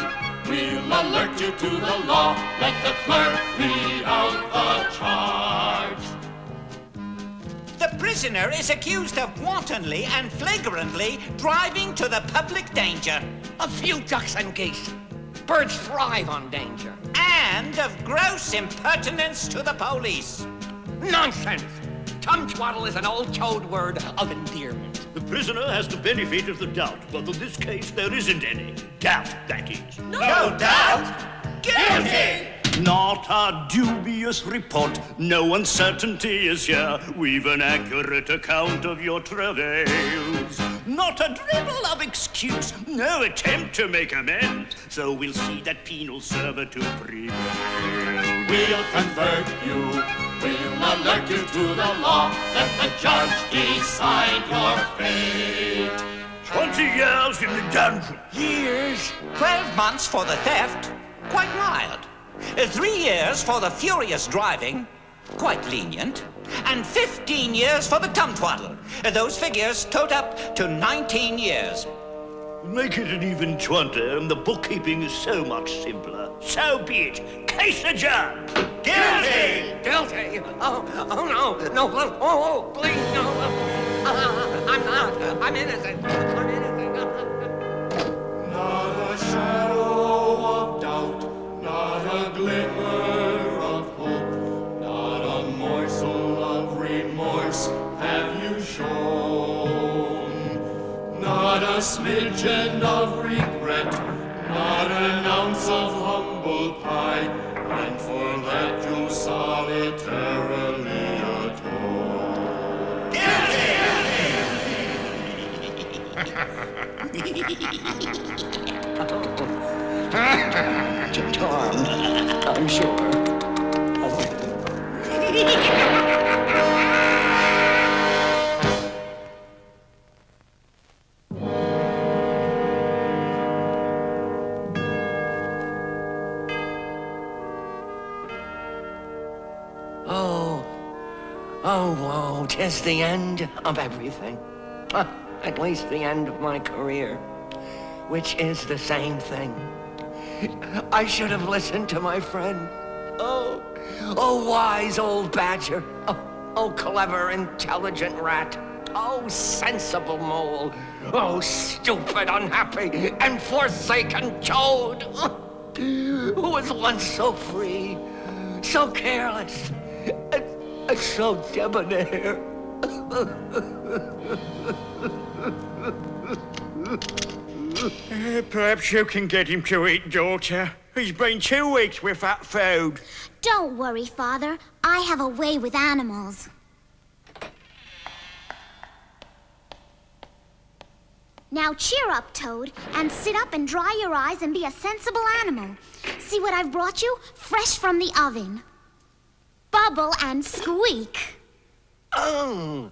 we'll alert you to the law, let the clerk read out the charge. The prisoner is accused of wantonly and flagrantly driving to the public danger. A few ducks and geese. Birds thrive on danger. And of gross impertinence to the police. Nonsense! Tum-twaddle is an old toad word of endearment. The prisoner has the benefit of the doubt, but in this case there isn't any doubt, that is. No doubt? Guilty! Not a dubious report, no uncertainty is here. We've an accurate account of your travails. Not a dribble of excuse, no attempt to make amends. So we'll see that penal servitude prevail. We'll convert you, we'll alert you to the law, let the judge decide your fate. 20 years in the dungeon. Years? 12 months for the theft, quite mild. 3 years for the furious driving, quite lenient. And 15 years for the tum-twaddle. Those figures total up to 19 years. Make it an even 20, and the bookkeeping is so much simpler. So be it. Case adjourned. Guilty! Guilty? Oh, no, please, no. I'm not. I'm innocent. Not a shadow of doubt, not a glimmer of hope, not a morsel of remorse have you shown. Not a smidgen of regret, not an ounce of humble pride, and for that you'll solitarily atone. Charmed, I'm sure. which is the end of everything. At least the end of my career, which is the same thing. I should have listened to my friend. Oh, wise old badger. Oh, clever, intelligent rat. Oh, sensible mole. Oh, stupid, unhappy, and forsaken toad. Who was once so free, so careless, and so debonair. Perhaps you can get him to eat, daughter. He's been 2 weeks without food. Don't worry, Father. I have a way with animals. Now cheer up, Toad, and sit up and dry your eyes and be a sensible animal. See what I've brought you? Fresh from the oven. Bubble and Squeak. Oh,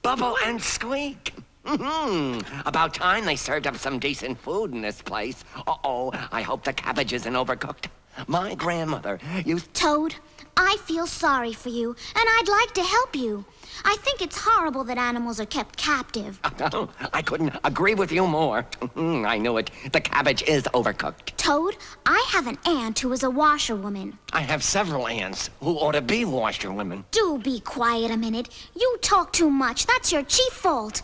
Bubble and Squeak. About time they served up some decent food in this place. Uh-oh, I hope the cabbage isn't overcooked. My grandmother used... Toad, I feel sorry for you, and I'd like to help you. I think it's horrible that animals are kept captive. I couldn't agree with you more. I knew it. The cabbage is overcooked. Toad, I have an aunt who is a washerwoman. I have several aunts who ought to be washerwomen. Do be quiet a minute. You talk too much. That's your chief fault.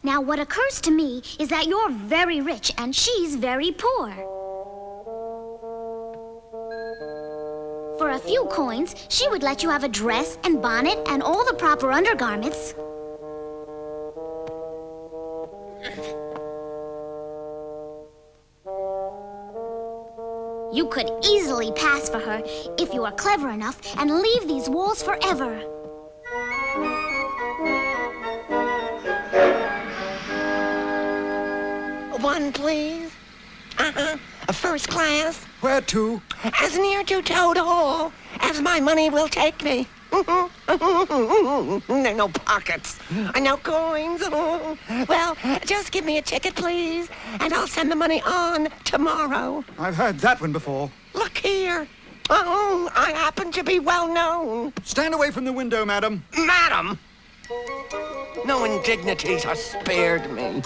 Now, what occurs to me is that you're very rich and she's very poor. For a few coins, she would let you have a dress and bonnet and all the proper undergarments. You could easily pass for her if you were clever enough and leave these walls forever. One, please. A first class. Where to? As near to Toad Hall as my money will take me. There are no pockets. No coins. Well, just give me a ticket, please, and I'll send the money on tomorrow. I've heard that one before. Look here. I happen to be well known. Stand away from the window, madam. Madam? No indignities are spared me.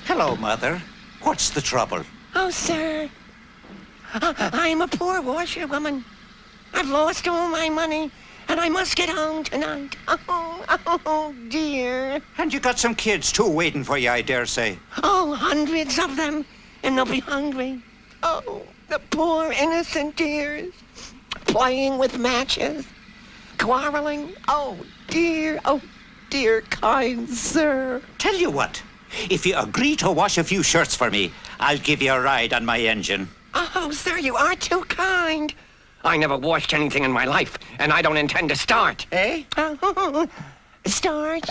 Hello, Mother. What's the trouble? Oh, sir. I'm a poor washerwoman. I've lost all my money, and I must get home tonight. Oh, dear. And you got some kids, too, waiting for you, I dare say. Oh, hundreds of them, and they'll be hungry. Oh, the poor innocent dears. Playing with matches, quarreling. Oh, dear, kind sir. Tell you what. If you agree to wash a few shirts for me, I'll give you a ride on my engine. Oh, sir, you are too kind. I never washed anything in my life, and I don't intend to start. Eh? Start.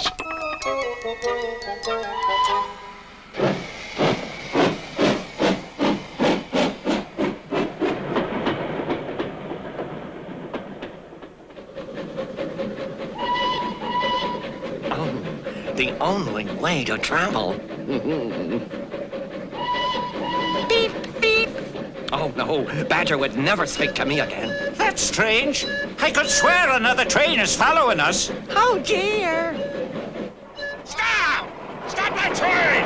The only way to travel. Beep, beep. Oh, no. Badger would never speak to me again. That's strange. I could swear another train is following us. Oh, dear. Stop! Stop that train!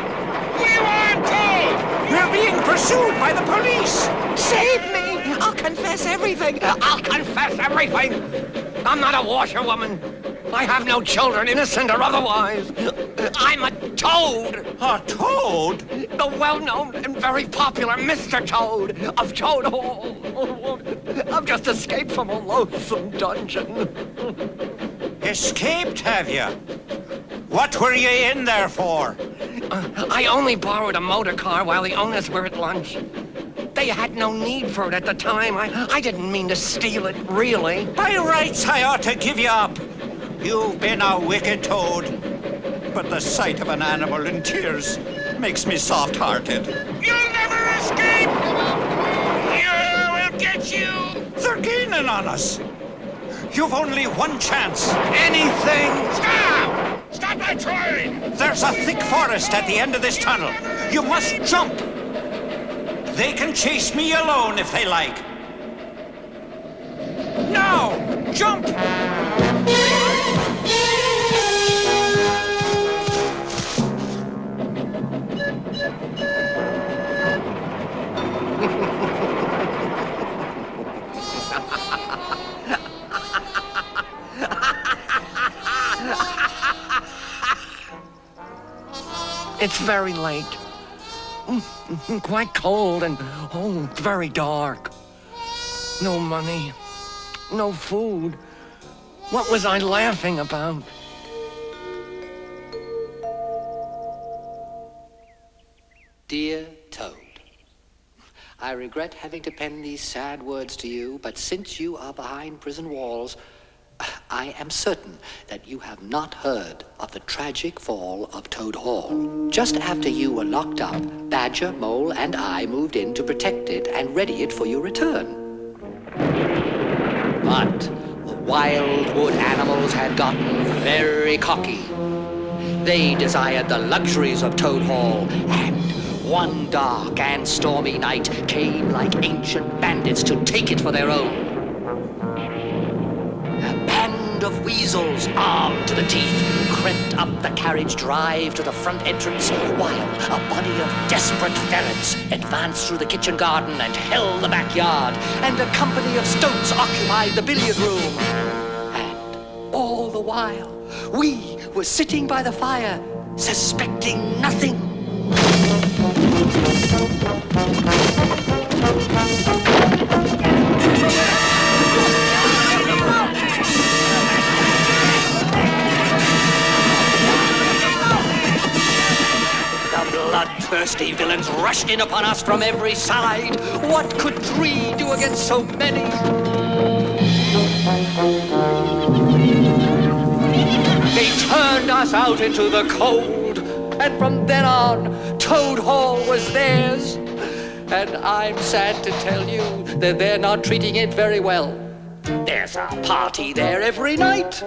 We want to! We're being pursued by the police. Save me! I'll confess everything. I'll confess everything. I'm not a washerwoman. I have no children, innocent or otherwise. I'm a toad. A toad? The well-known and very popular Mr. Toad of Toad Hall. I've just escaped from a loathsome dungeon. Escaped, have you? What were you in there for? I only borrowed a motor car while the owners were at lunch. They had no need for it at the time. I didn't mean to steal it, really. By rights, I ought to give you up. You've been a wicked toad. But the sight of an animal in tears makes me soft-hearted. You'll never escape! We'll get you! They're gaining on us. You've only one chance. Anything! Stop! Stop that train! There's a thick forest at the end of this tunnel. You must jump. They can chase me alone if they like. Now! Jump! It's very late. Quite cold and, oh, very dark. No money. No food. What was I laughing about? Dear Toad, I regret having to pen these sad words to you, but since you are behind prison walls, I am certain that you have not heard of the tragic fall of Toad Hall. Just after you were locked up, Badger, Mole, and I moved in to protect it and ready it for your return. But the wild wood animals had gotten very cocky. They desired the luxuries of Toad Hall, and one dark and stormy night came like ancient bandits to take it for their own. Of weasels, armed to the teeth, crept up the carriage drive to the front entrance, while a body of desperate ferrets advanced through the kitchen garden and held the backyard, and a company of stoats occupied the billiard room. And all the while, we were sitting by the fire, suspecting nothing. Bloodthirsty villains rushed in upon us from every side. What could 3 do against so many? They turned us out into the cold, and from then on, Toad Hall was theirs. And I'm sad to tell you that they're not treating it very well. There's a party there every night.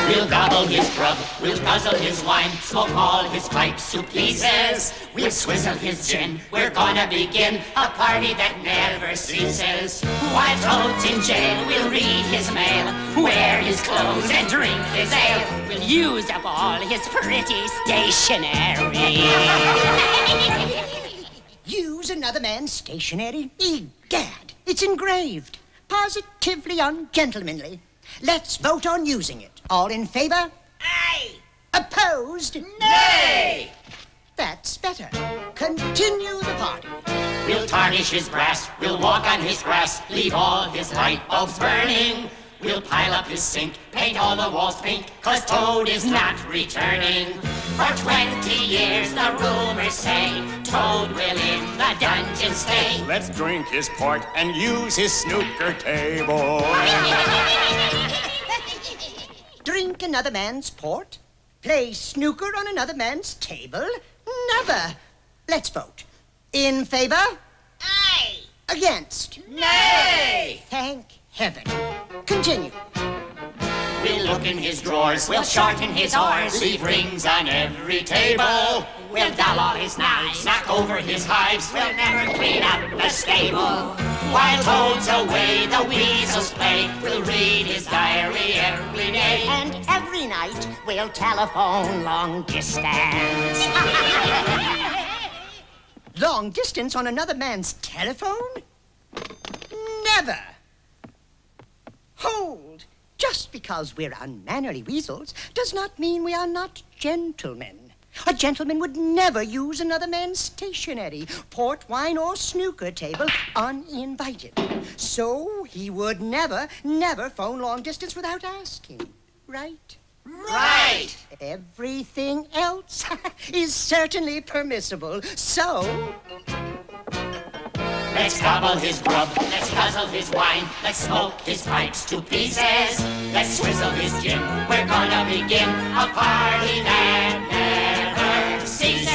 We'll gobble his grub, we'll guzzle his wine, smoke all his pipes to pieces. We'll swizzle his gin, we're gonna begin a party that never ceases. While Toad's in jail, we'll read his mail, wear his clothes and drink his ale. We'll use up all his pretty stationery. Use another man's stationery? Egad, it's engraved. Positively ungentlemanly. Let's vote on using it. All in favor? Aye! Opposed? Nay! That's better. Continue the party. We'll tarnish his brass, we'll walk on his grass, leave all his light bulbs burning. We'll pile up his sink, paint all the walls pink, 'cause Toad is not returning. For 20 years the rumors say Toad will in the dungeon stay. Let's drink his port and use his snooker table. Drink another man's port? Play snooker on another man's table? Never. Let's vote. In favor? Aye! Against? Nay! Thank heaven. Continue. We'll look in his drawers, we'll shorten his oars, leave rings on every table. We'll dull all his knives, knock over his hives, we'll never clean up the stable. While Toad's away, the weasels play, we'll read his diary every day. And every night we'll telephone long distance. Long distance on another man's telephone? Never. Hold. Just because we're unmannerly weasels does not mean we are not gentlemen. A gentleman would never use another man's stationery, port, wine, or snooker table uninvited. So he would never phone long distance without asking. Right? Right! Everything else is certainly permissible. So... Let's gobble his grub, let's guzzle his wine, let's smoke his pipes to pieces. Let's swizzle his gin, we're gonna begin a party that never ceases.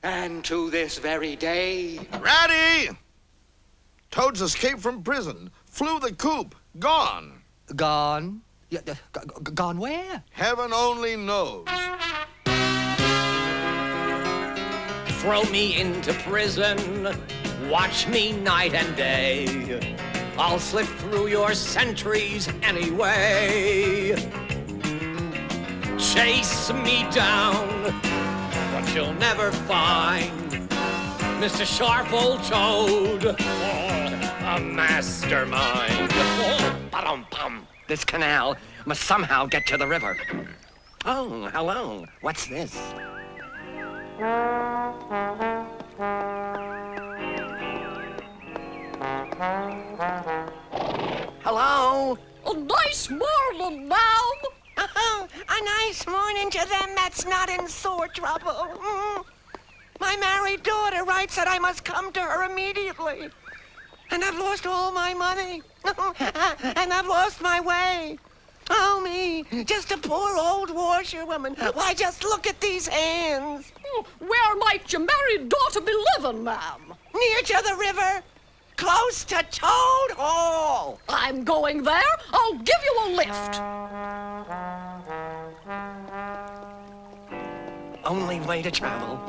And to this very day... Ratty! Toad's escaped from prison, flew the coop, gone. Gone? Gone where? Heaven only knows. throw me into prison, watch me night and day. I'll slip through your sentries anyway. Chase me down, but you'll never find Mr. Sharp Old Toad, a mastermind. Ba-dum-bum. This canal must somehow get to the river. Oh, hello. What's this? Hello? A nice morning, ma'am. A nice morning to them that's not in sore trouble. My married daughter writes that I must come to her immediately. And I've lost all my money. And I've lost my way. Oh, me, just a poor old washerwoman. Why, just look at these hands. Where might your married daughter be living, ma'am? Near to the river, close to Toad Hall. I'm going there. I'll give you a lift. Only way to travel.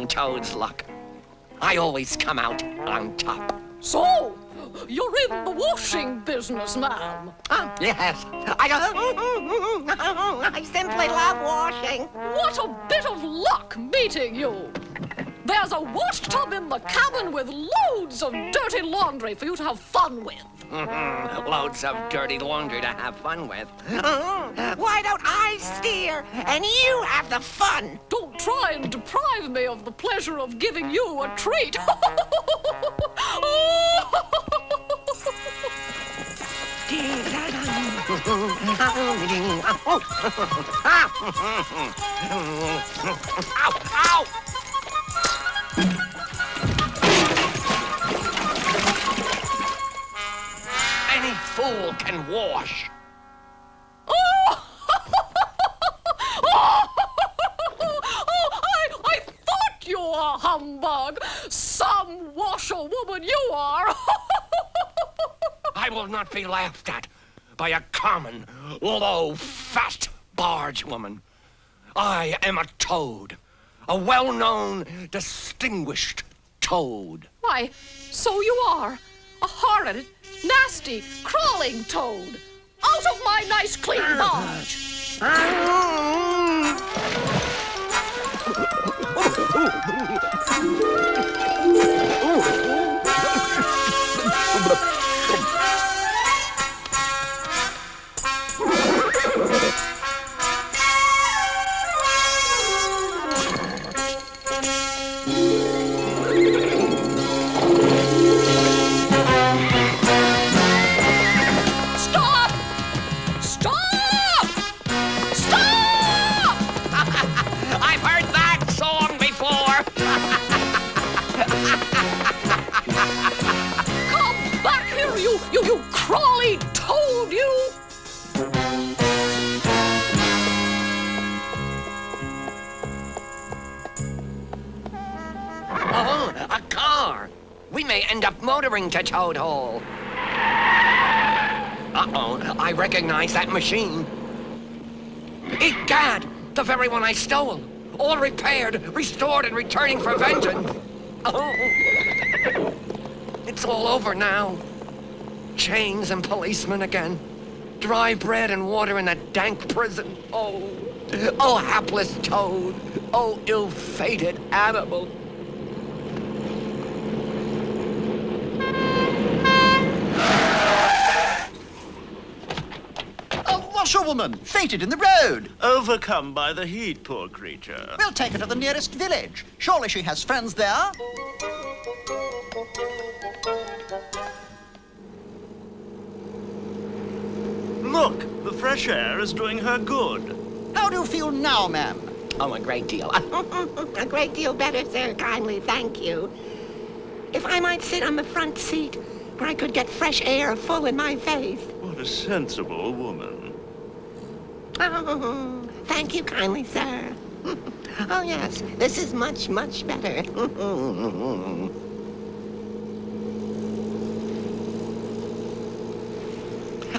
Toad's luck. I always come out on top. So, you're in the washing business, ma'am? Yes. I simply love washing. What a bit of luck meeting you. There's a wash tub in the cabin with loads of dirty laundry for you to have fun with. Loads of dirty laundry to have fun with. Why don't I steer and you have the fun? Don't try and deprive me of the pleasure of giving you a treat. Ow! Ow! Any fool can wash. I thought you were a humbug. Some washerwoman you are. I will not be laughed at by a common, low, fat barge woman. I am a toad, a well-known, distinguished toad. Why, so you are. A horrid, nasty, crawling toad. Out of my nice, clean barge. You crawly toad, you! Oh, a car! We may end up motoring to Toad Hall. Uh-oh, I recognize that machine. Egad, the very one I stole. All repaired, restored, and returning for vengeance. Oh, it's all over now. Chains and policemen again. Dry bread and water in that dank prison. Oh, hapless toad. Oh, ill-fated animal. A washerwoman fainted in the road. Overcome by the heat, poor creature. We'll take her to the nearest village. Surely she has friends there. Look, the fresh air is doing her good. How do you feel now, ma'am? Oh, a great deal. A great deal better, sir. Kindly, thank you. If I might sit on the front seat, where I could get fresh air full in my face. What a sensible woman. Oh, thank you kindly, sir. Oh, yes, this is much, much better.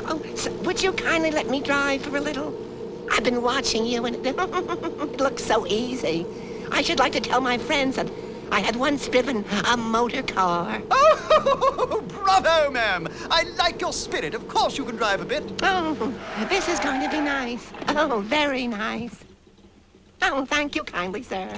Oh, so would you kindly let me drive for a little? I've been watching you, and it looks so easy. I should like to tell my friends that I had once driven a motor car. Oh, bravo, ma'am. I like your spirit. Of course you can drive a bit. Oh, this is going to be nice. Oh, very nice. Oh, thank you kindly, sir.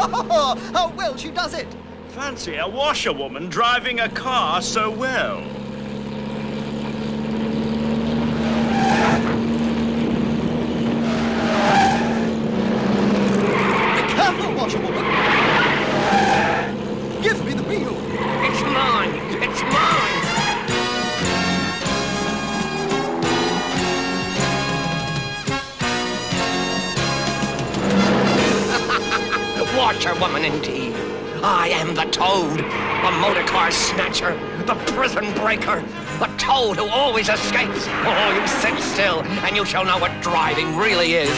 Oh, how well she does it. Fancy a washerwoman driving a car so well. Be careful, washerwoman. Give me the wheel. It's mine. It's mine. Washerwoman indeed. I am the Toad, the motor car snatcher, the prison breaker, the Toad who always escapes. Oh, you sit still, and you shall know what driving really is.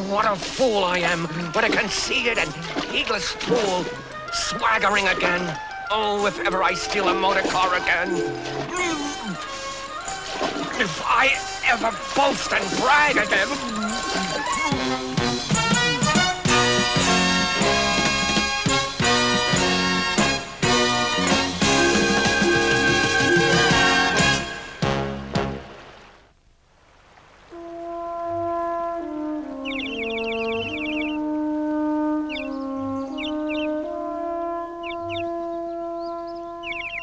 What a fool I am. What a conceited and heedless fool. Swaggering again. Oh, if ever I steal a motor car again. If I ever boast and brag again.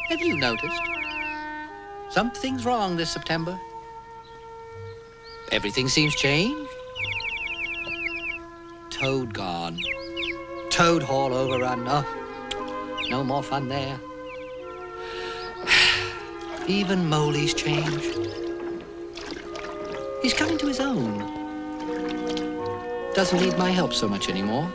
Have you noticed? Something's wrong this September. Everything seems changed. Toad gone. Toad Hall overrun. Oh, no more fun there. Even Moley's changed. He's coming to his own. Doesn't need my help so much anymore.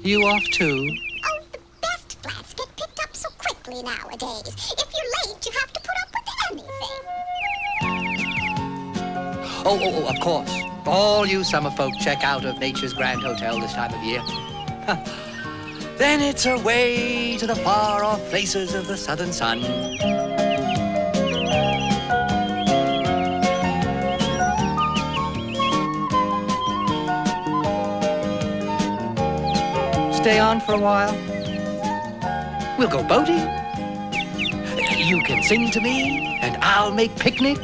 You off too? Oh, the best flats get picked up so quickly nowadays. If you're late, you have to put up with anything. Oh, of course. All you summer folk check out of Nature's Grand Hotel this time of year. Then it's away to the far-off places of the southern sun. Stay on for a while. We'll go boating. You can sing to me, and I'll make picnics.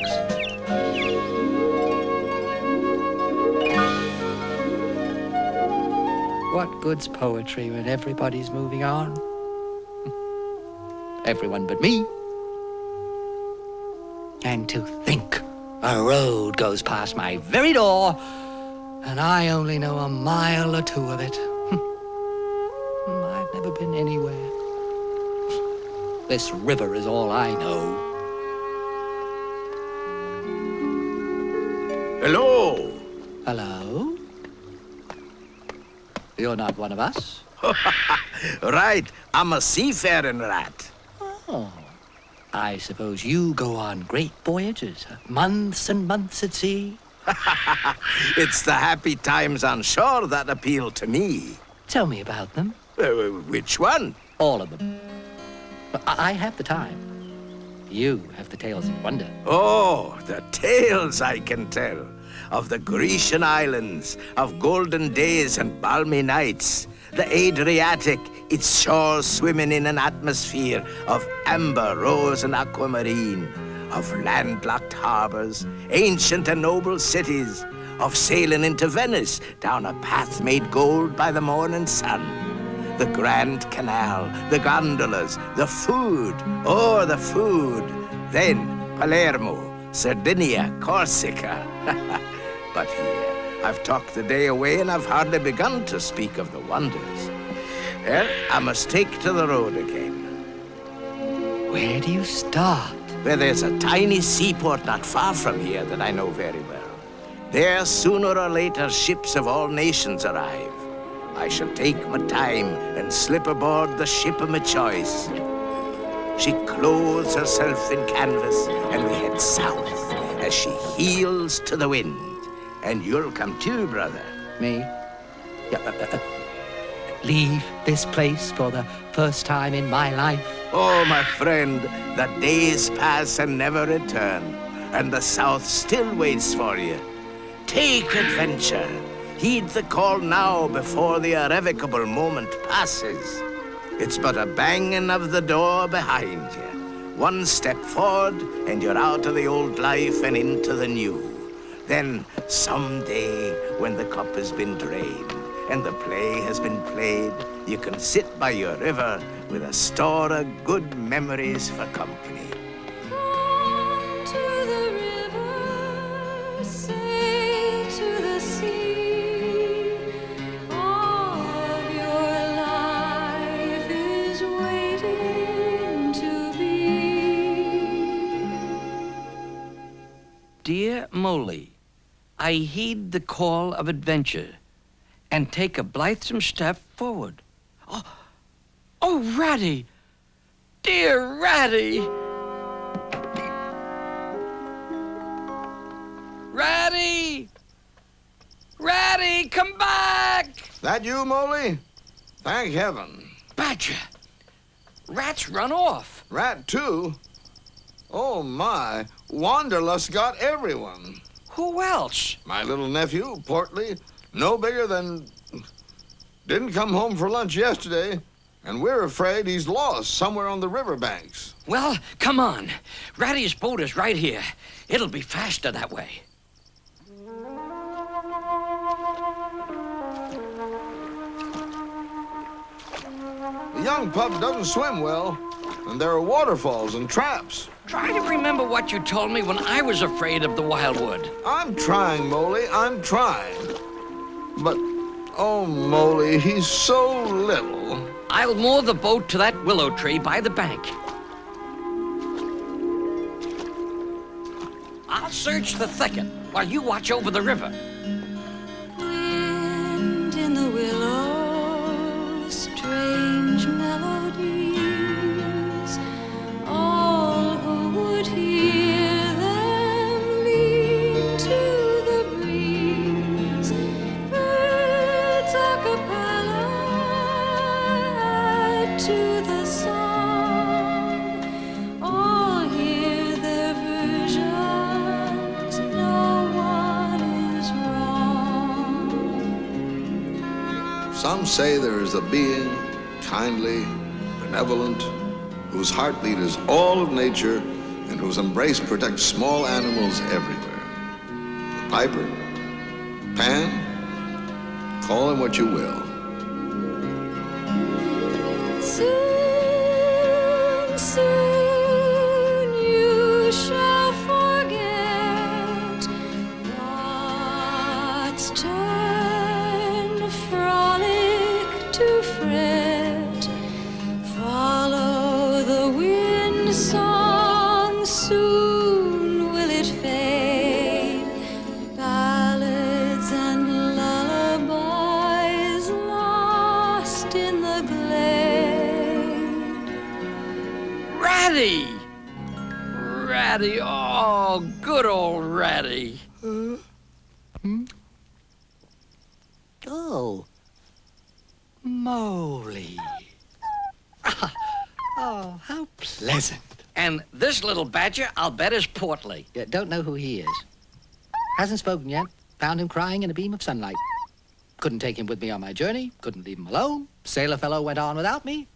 What good's poetry when everybody's moving on? Everyone but me. And to think a road goes past my very door, and I only know a mile or two of it. I've never been anywhere. This river is all I know. Hello. Hello? You're not one of us? Right, I'm a seafaring rat. Oh. I suppose you go on great voyages, months and months at sea? It's the happy times on shore that appeal to me. Tell me about them. Which one? All of them. I have the time. You have the tales of wonder. Oh, the tales I can tell. Of the Grecian islands, of golden days and balmy nights. The Adriatic, its shores swimming in an atmosphere of amber, rose, and aquamarine. Of landlocked harbors, ancient and noble cities. Of sailing into Venice down a path made gold by the morning sun. The Grand Canal, the gondolas, the food, oh, the food. Then Palermo, Sardinia, Corsica. But here, I've talked the day away and I've hardly begun to speak of the wonders. Well, I must take to the road again. Where do you start? Well, there's a tiny seaport not far from here that I know very well. There, sooner or later, ships of all nations arrive. I shall take my time and slip aboard the ship of my choice. She clothes herself in canvas, and we head south as she heels to the wind. And you'll come too, brother. Me? Yeah, leave this place for the first time in my life? Oh, my friend, the days pass and never return, and the South still waits for you. Take adventure. Heed the call now before the irrevocable moment passes. It's but a banging of the door behind you. One step forward, and you're out of the old life and into the new. Then, someday, when the cup has been drained and the play has been played, you can sit by your river with a store of good memories for company. Come to the river, sail to the sea. All of your life is waiting to be. Dear Moley, I heed the call of adventure and take a blithesome step forward. Oh, Ratty! Dear Ratty! Ratty! Ratty, come back! That you, Moley? Thank heaven. Badger! Rat's run off. Rat, too? Oh, my. Wanderlust got everyone. Who else? My little nephew, Portly, no bigger than... Didn't come home for lunch yesterday, and we're afraid he's lost somewhere on the riverbanks. Well, come on. Ratty's boat is right here. It'll be faster that way. The young pup doesn't swim well, and there are waterfalls and traps. Try to remember what you told me when I was afraid of the wildwood. I'm trying, Moley, I'm trying. But, oh, Moley, he's so little. I'll moor the boat to that willow tree by the bank. I'll search the thicket while you watch over the river. Wind in the willows, strange melodies. All who would hear them lean to the breeze. Birds a cappella add to the song. All hear their versions, no one is wrong. Some say there is a being, kindly, benevolent, whose heartbeat is all of nature and whose embrace protects small animals everywhere. The Piper, Pan, call him what you will. Soon, soon you shall forget thoughts turn frolic to fret. Follow the wind song, soon will it fade. Ballads and lullabies lost in the glade. Ratty! Ratty, oh, good old Ratty. Oh. Moley. Oh, how pleasant. And this little badger, I'll bet, is Portly. Don't know who he is. Hasn't spoken yet. Found him crying in a beam of sunlight. Couldn't take him with me on my journey. Couldn't leave him alone. Sailor fellow went on without me.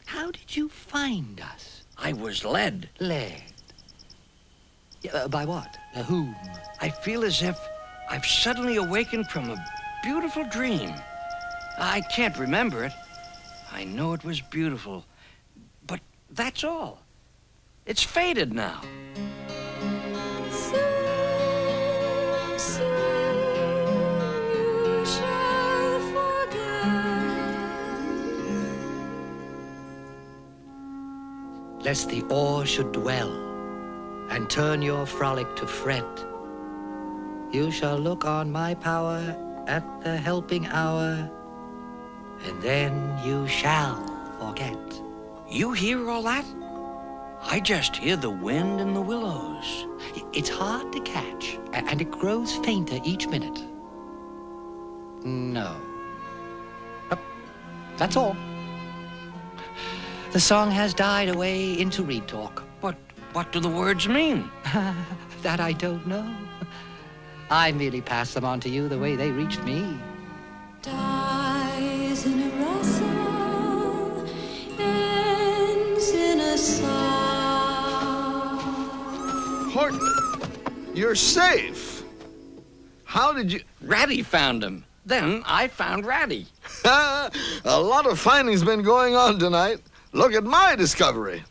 How did you find us? I was led. Led? Yeah, by what? Whom? I feel as if I've suddenly awakened from a beautiful dream. I can't remember it. I know it was beautiful, but that's all. It's faded now. Soon, soon you shall forget. lest the oar should dwell, and turn your frolic to fret. You shall look on my power at the helping hour, and then you shall forget. You hear all that? I just hear the wind in the willows. It's hard to catch, and it grows fainter each minute. No. That's all. The song has died away into reed talk. But what do the words mean? That I don't know. I merely pass them on to you the way they reached me. Dies in a rustle, ends in a sigh. Horton, you're safe. How did you... Ratty found him. Then I found Ratty. A lot of finding's been going on tonight. Look at my discovery.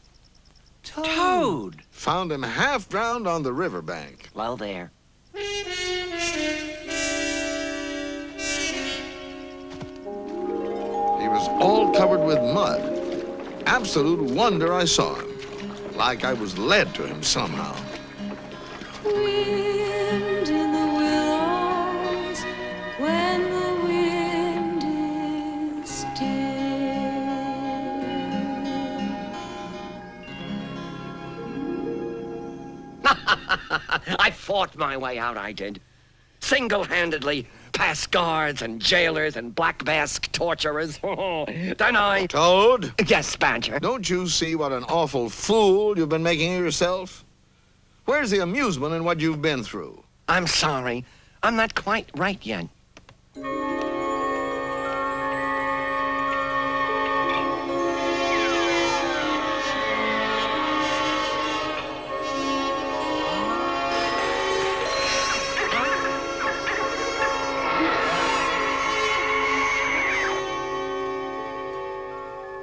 Toad. Found him half drowned on the riverbank. Well, there. He was all covered with mud. Absolute wonder I saw him. Like I was led to him somehow. Wind in the willows when the wind is still. I fought my way out, I did. Single-handedly, past guards and jailers and black mask torturers. Then I... Toad? Yes, Badger. Don't you see what an awful fool you've been making of yourself? Where's the amusement in what you've been through? I'm sorry. I'm not quite right yet.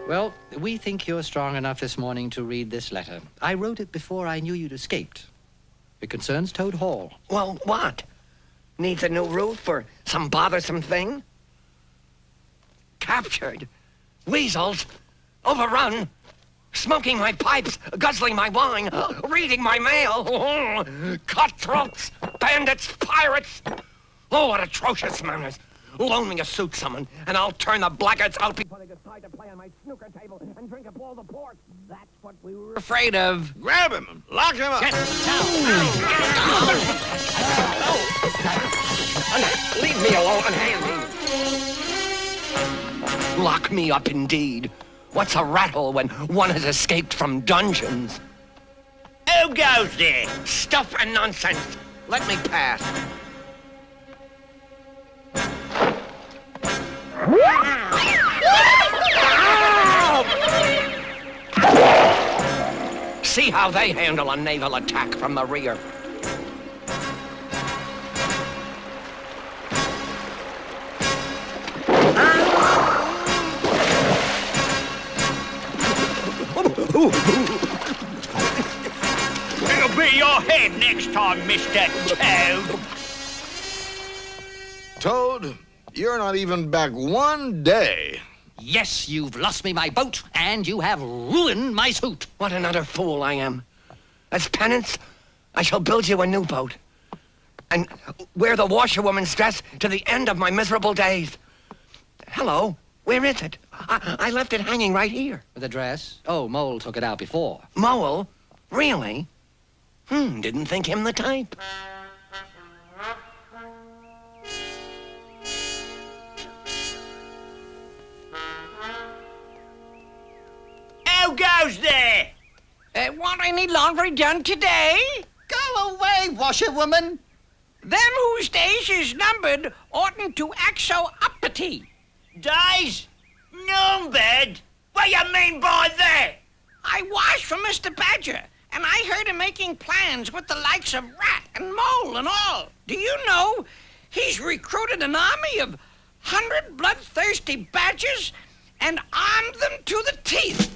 Well, we think you're strong enough this morning to read this letter. I wrote it before I knew you'd escaped. It concerns Toad Hall. Well, what? Needs a new roof or some bothersome thing? Captured? Weasels? Overrun? Smoking my pipes, guzzling my wine, reading my mail. Cutthroats, bandits, pirates. Oh, what atrocious manners. Loan me a suit, someone, and I'll turn the blackguards out before they decide to play on my snooker table and drink up all the port. That's what we were Afraid of. Grab him and lock him up. Get down. Leave me alone. Unhand me. Lock me up, indeed. What's a rattle when one has escaped from dungeons? Who goes there? Stuff and nonsense. Let me pass. See how they handle a naval attack from the rear. It'll be your head next time, Mr. Toad. Toad, you're not even back one day. Yes, you've lost me my boat, and you have ruined my suit. What an utter fool I am. As penance, I shall build you a new boat. And wear the washerwoman's dress to the end of my miserable days. Hello, where is it? I left it hanging right here. The dress? Oh, Mole took it out before. Mole? Really? Didn't think him the type. Who goes there? Want any laundry done today? Go away, washerwoman. Them whose days is numbered oughtn't to act so uppity. Days? Numbered? What you mean by that? I washed for Mr. Badger, and I heard him making plans with the likes of Rat and Mole and all. Do you know he's recruited an army of 100 bloodthirsty badgers and armed them to the teeth?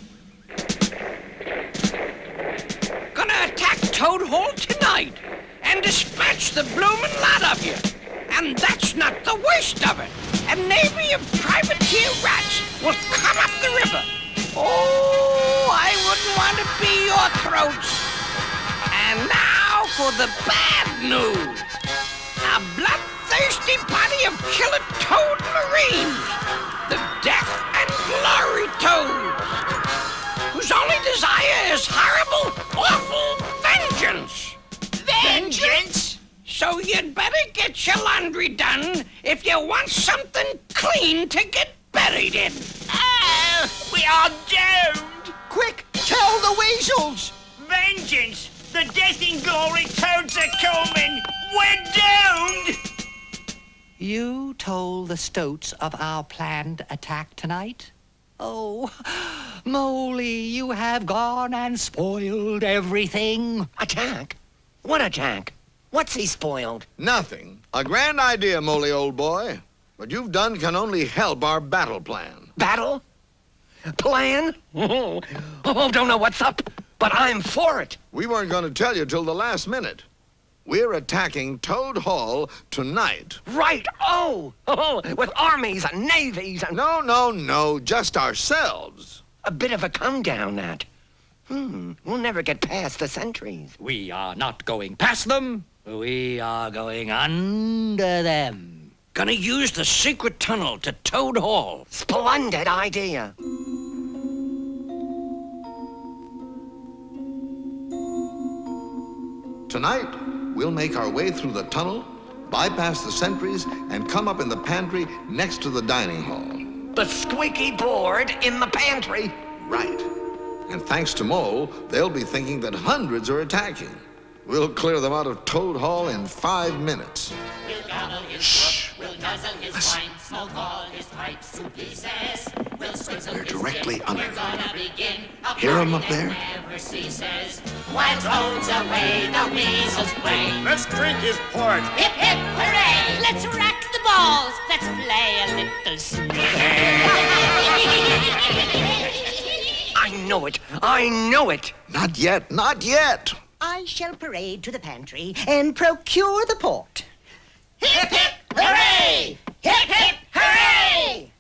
Gonna attack Toad Hall tonight and dispatch the bloomin' lot of you. And that's not the worst of it. A navy of privateer rats will come up the river. Oh, I wouldn't want to be your throats. And now for the bad news. A bloodthirsty body of killer toad marines. The death and glory toads. Whose only desire is horrible, awful vengeance. Vengeance? So you'd better get your laundry done if you want something clean to get buried in. Oh, we are doomed. Quick, tell the weasels. Vengeance! The death and glory toads are coming! We're doomed! You told the Stoats of our planned attack tonight? Oh, Moley, you have gone and spoiled everything. Attack? What attack? What's he spoiled? Nothing. A grand idea, Moley, old boy. What you've done can only help our battle plan. Battle? Plan? Oh, don't know what's up, but I'm for it. We weren't going to tell you till the last minute. We're attacking Toad Hall tonight. Right, with armies and navies and... No, just ourselves. A bit of a come down, that. We'll never get past the sentries. We are not going past them. We are going under them. Gonna use the secret tunnel to Toad Hall. Splendid idea. Tonight, we'll make our way through the tunnel, bypass the sentries, and come up in the pantry next to the dining hall. The squeaky board in the pantry. Right. And thanks to Mole, they'll be thinking that hundreds are attacking. We'll clear them out of Toad Hall in 5 minutes. We'll gobble his book, we'll guzzle his wine, smoke all his pipes to pieces. We'll swizzle They're his directly stick. under We're gonna begin a Hear 'em party up there? that never ceases. While toads away, the weasels play. Let's drink his port. Hip, hip, hooray! Let's rack the balls. Let's play a little snare. I know it. Not yet. I shall parade to the pantry and procure the port. Hip, hip, hooray! Hip, hip, hooray!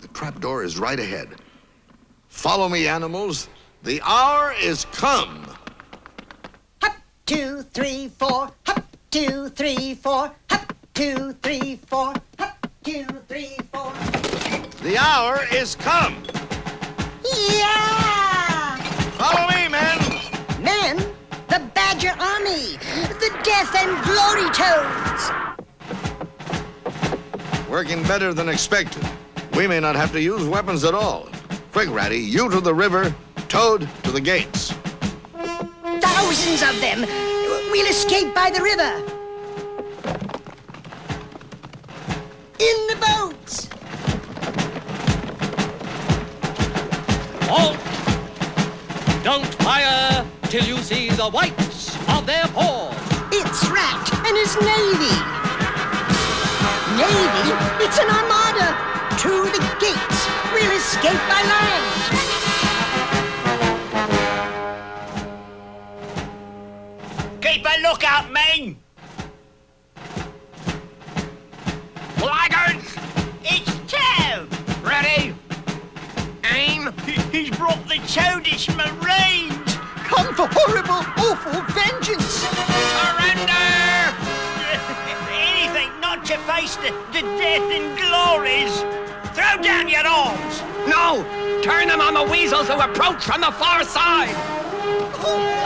The trapdoor is right ahead. Follow me, animals. The hour is come. Hop, 2, 3, 4. Hop, 2, 3, 4. Hop, 2, 3, 4. Hop, 2, 3, 4. The hour is come. Yeah! Follow me, men. Men, the Badger Army, the Death and Glory Toads. Working better than expected. We may not have to use weapons at all. Quick, Ratty, you to the river, Toad to the gates. Thousands of them. We'll escape by the river. In the boats. Halt! Don't fire till you see the whites of their paws. It's Rat and his navy. Navy? It's an armada. To the gates. We'll escape by land. Keep a lookout, men. Laggards! It's Toad. Ready? Aim. He's brought the toadish marines. Come for horrible, awful vengeance. Surrender! Anything not to face the death and glories. Throw down your arms. No! Turn them on the weasels who approach from the far side! Hold!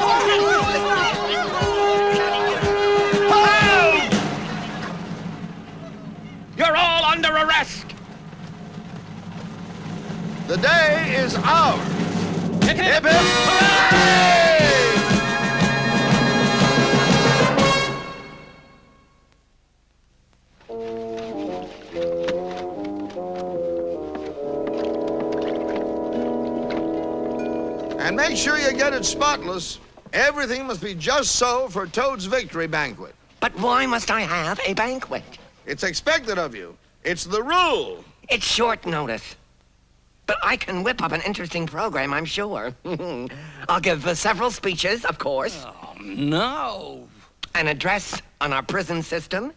You're all under arrest! The day is ours. Hip, Hip, hip, hooray! And make sure you get it spotless. Everything must be just so for Toad's victory banquet. But why must I have a banquet? It's expected of you. It's the rule. It's short notice. But I can whip up an interesting program, I'm sure. I'll give several speeches, of course. Oh, no. An address on our prison system.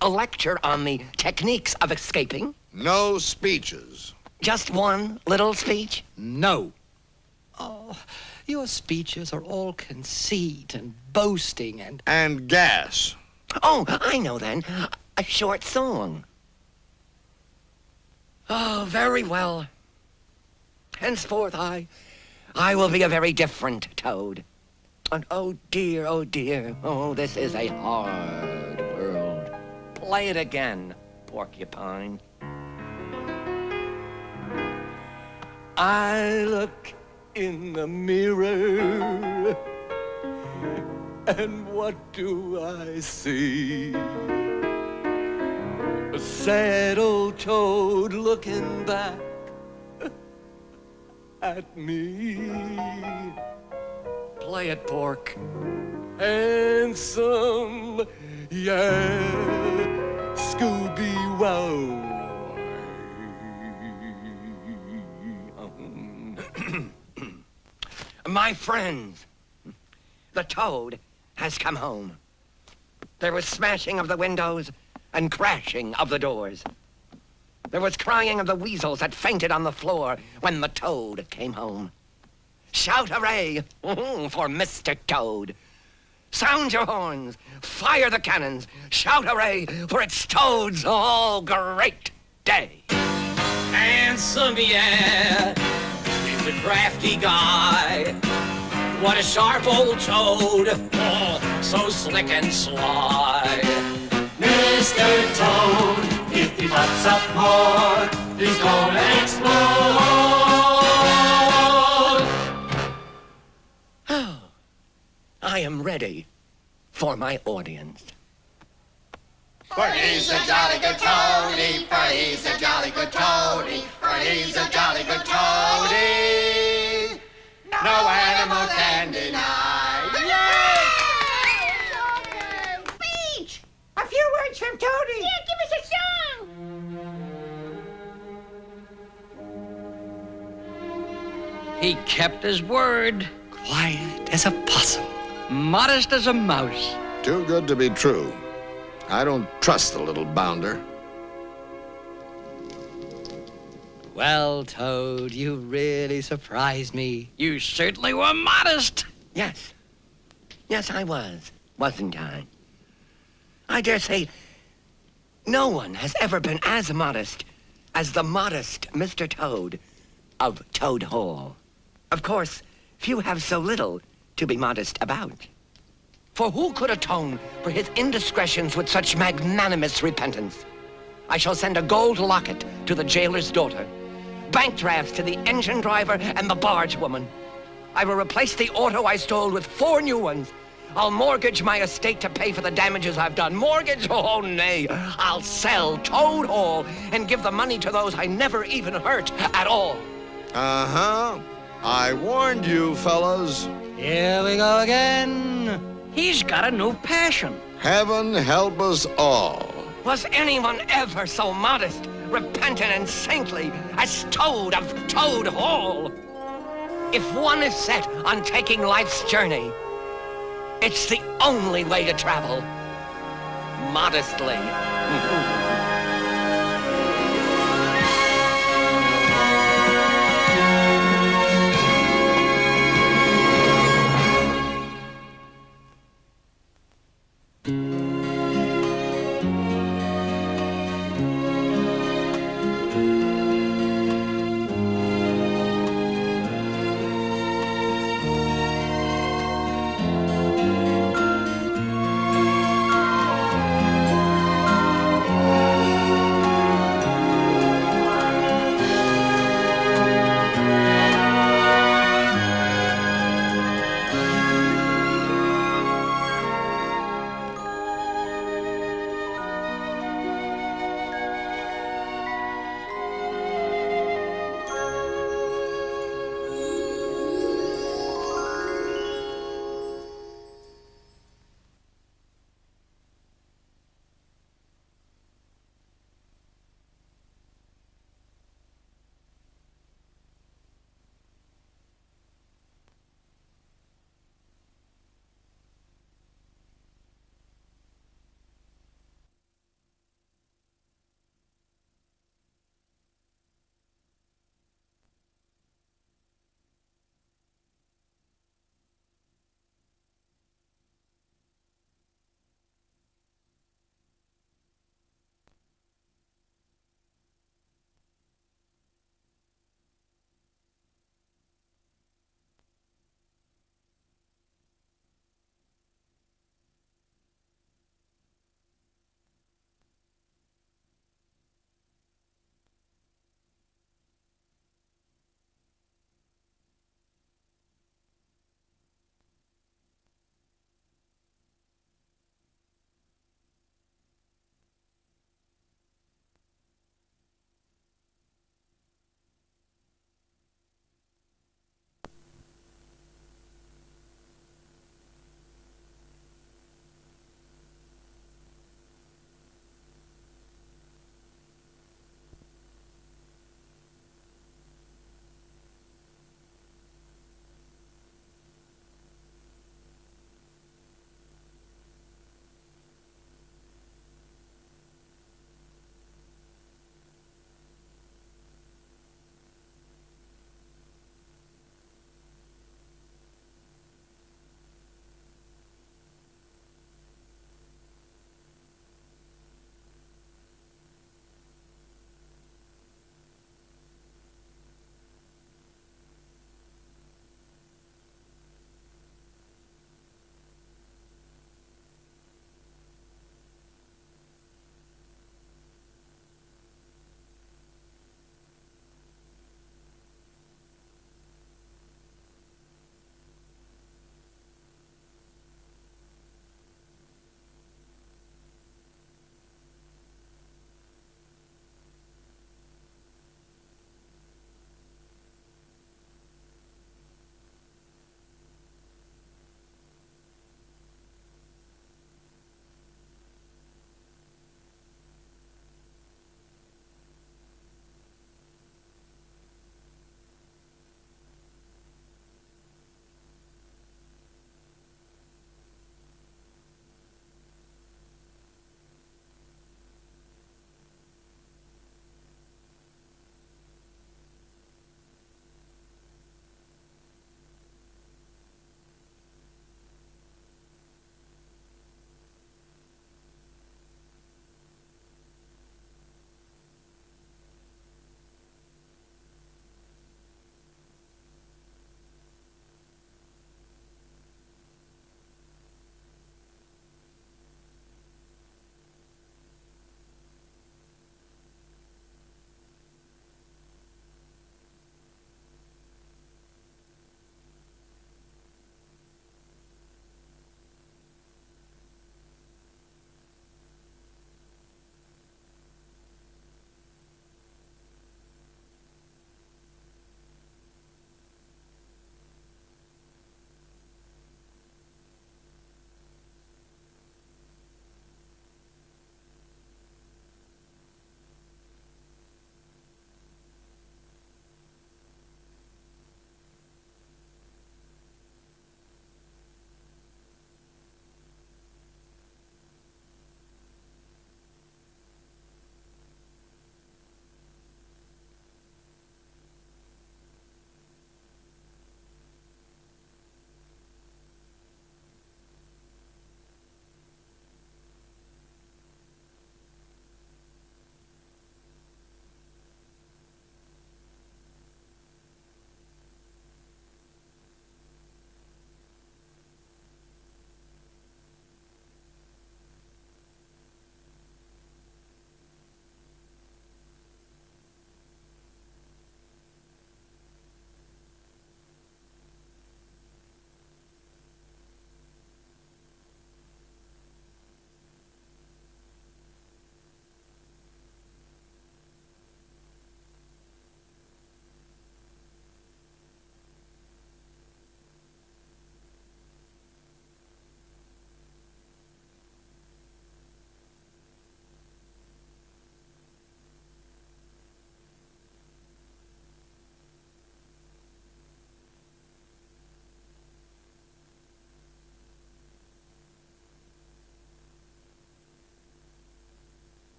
A lecture on the techniques of escaping. No speeches. Just one little speech? No. Oh, your speeches are all conceit and boasting and... And gas. Oh, I know then. A short song. Oh, very well. Henceforth, I will be a very different Toad. And oh dear, oh, this is a hard world. Play it again, Porcupine. I look in the mirror, and what do I see? A sad old Toad looking back at me. Play it, Pork. Handsome, yeah, Scooby-Wow. My friends, the Toad has come home. There was smashing of the windows and crashing of the doors. There was crying of the weasels that fainted on the floor when the Toad came home. Shout hooray for Mr. Toad. Sound your horns, fire the cannons, shout hooray for it's Toad's great day. Handsome, yeah, he's a crafty guy. What a sharp old Toad, oh, so slick and sly. Mr. Toad, if he butts up more, he's gonna explode. Oh, I am ready for my audience. For he's a jolly good toady, for he's a jolly good toady, for he's a jolly good toady. No animal can deny. Beach! A few words from Toady. Yeah, give us a song. He kept his word. Quiet as a possum. Modest as a mouse. Too good to be true. I don't trust the little bounder. Well, Toad, you really surprised me. You certainly were modest. Yes. Yes, I was, wasn't I? I dare say no one has ever been as modest as the modest Mr. Toad of Toad Hall. Of course, few have so little to be modest about. For who could atone for his indiscretions with such magnanimous repentance? I shall send a gold locket to the jailer's daughter, bank drafts to the engine driver and the barge woman. I will replace the auto I stole with 4 new ones. I'll mortgage my estate to pay for the damages I've done. Mortgage? Oh, nay. I'll sell Toad Hall and give the money to those I never even hurt at all. Uh-huh. I warned you, fellas. Here we go again. He's got a new passion. Heaven help us all. Was anyone ever so modest, repentant, and saintly as Toad of Toad Hall? If one is set on taking life's journey, it's the only way to travel modestly.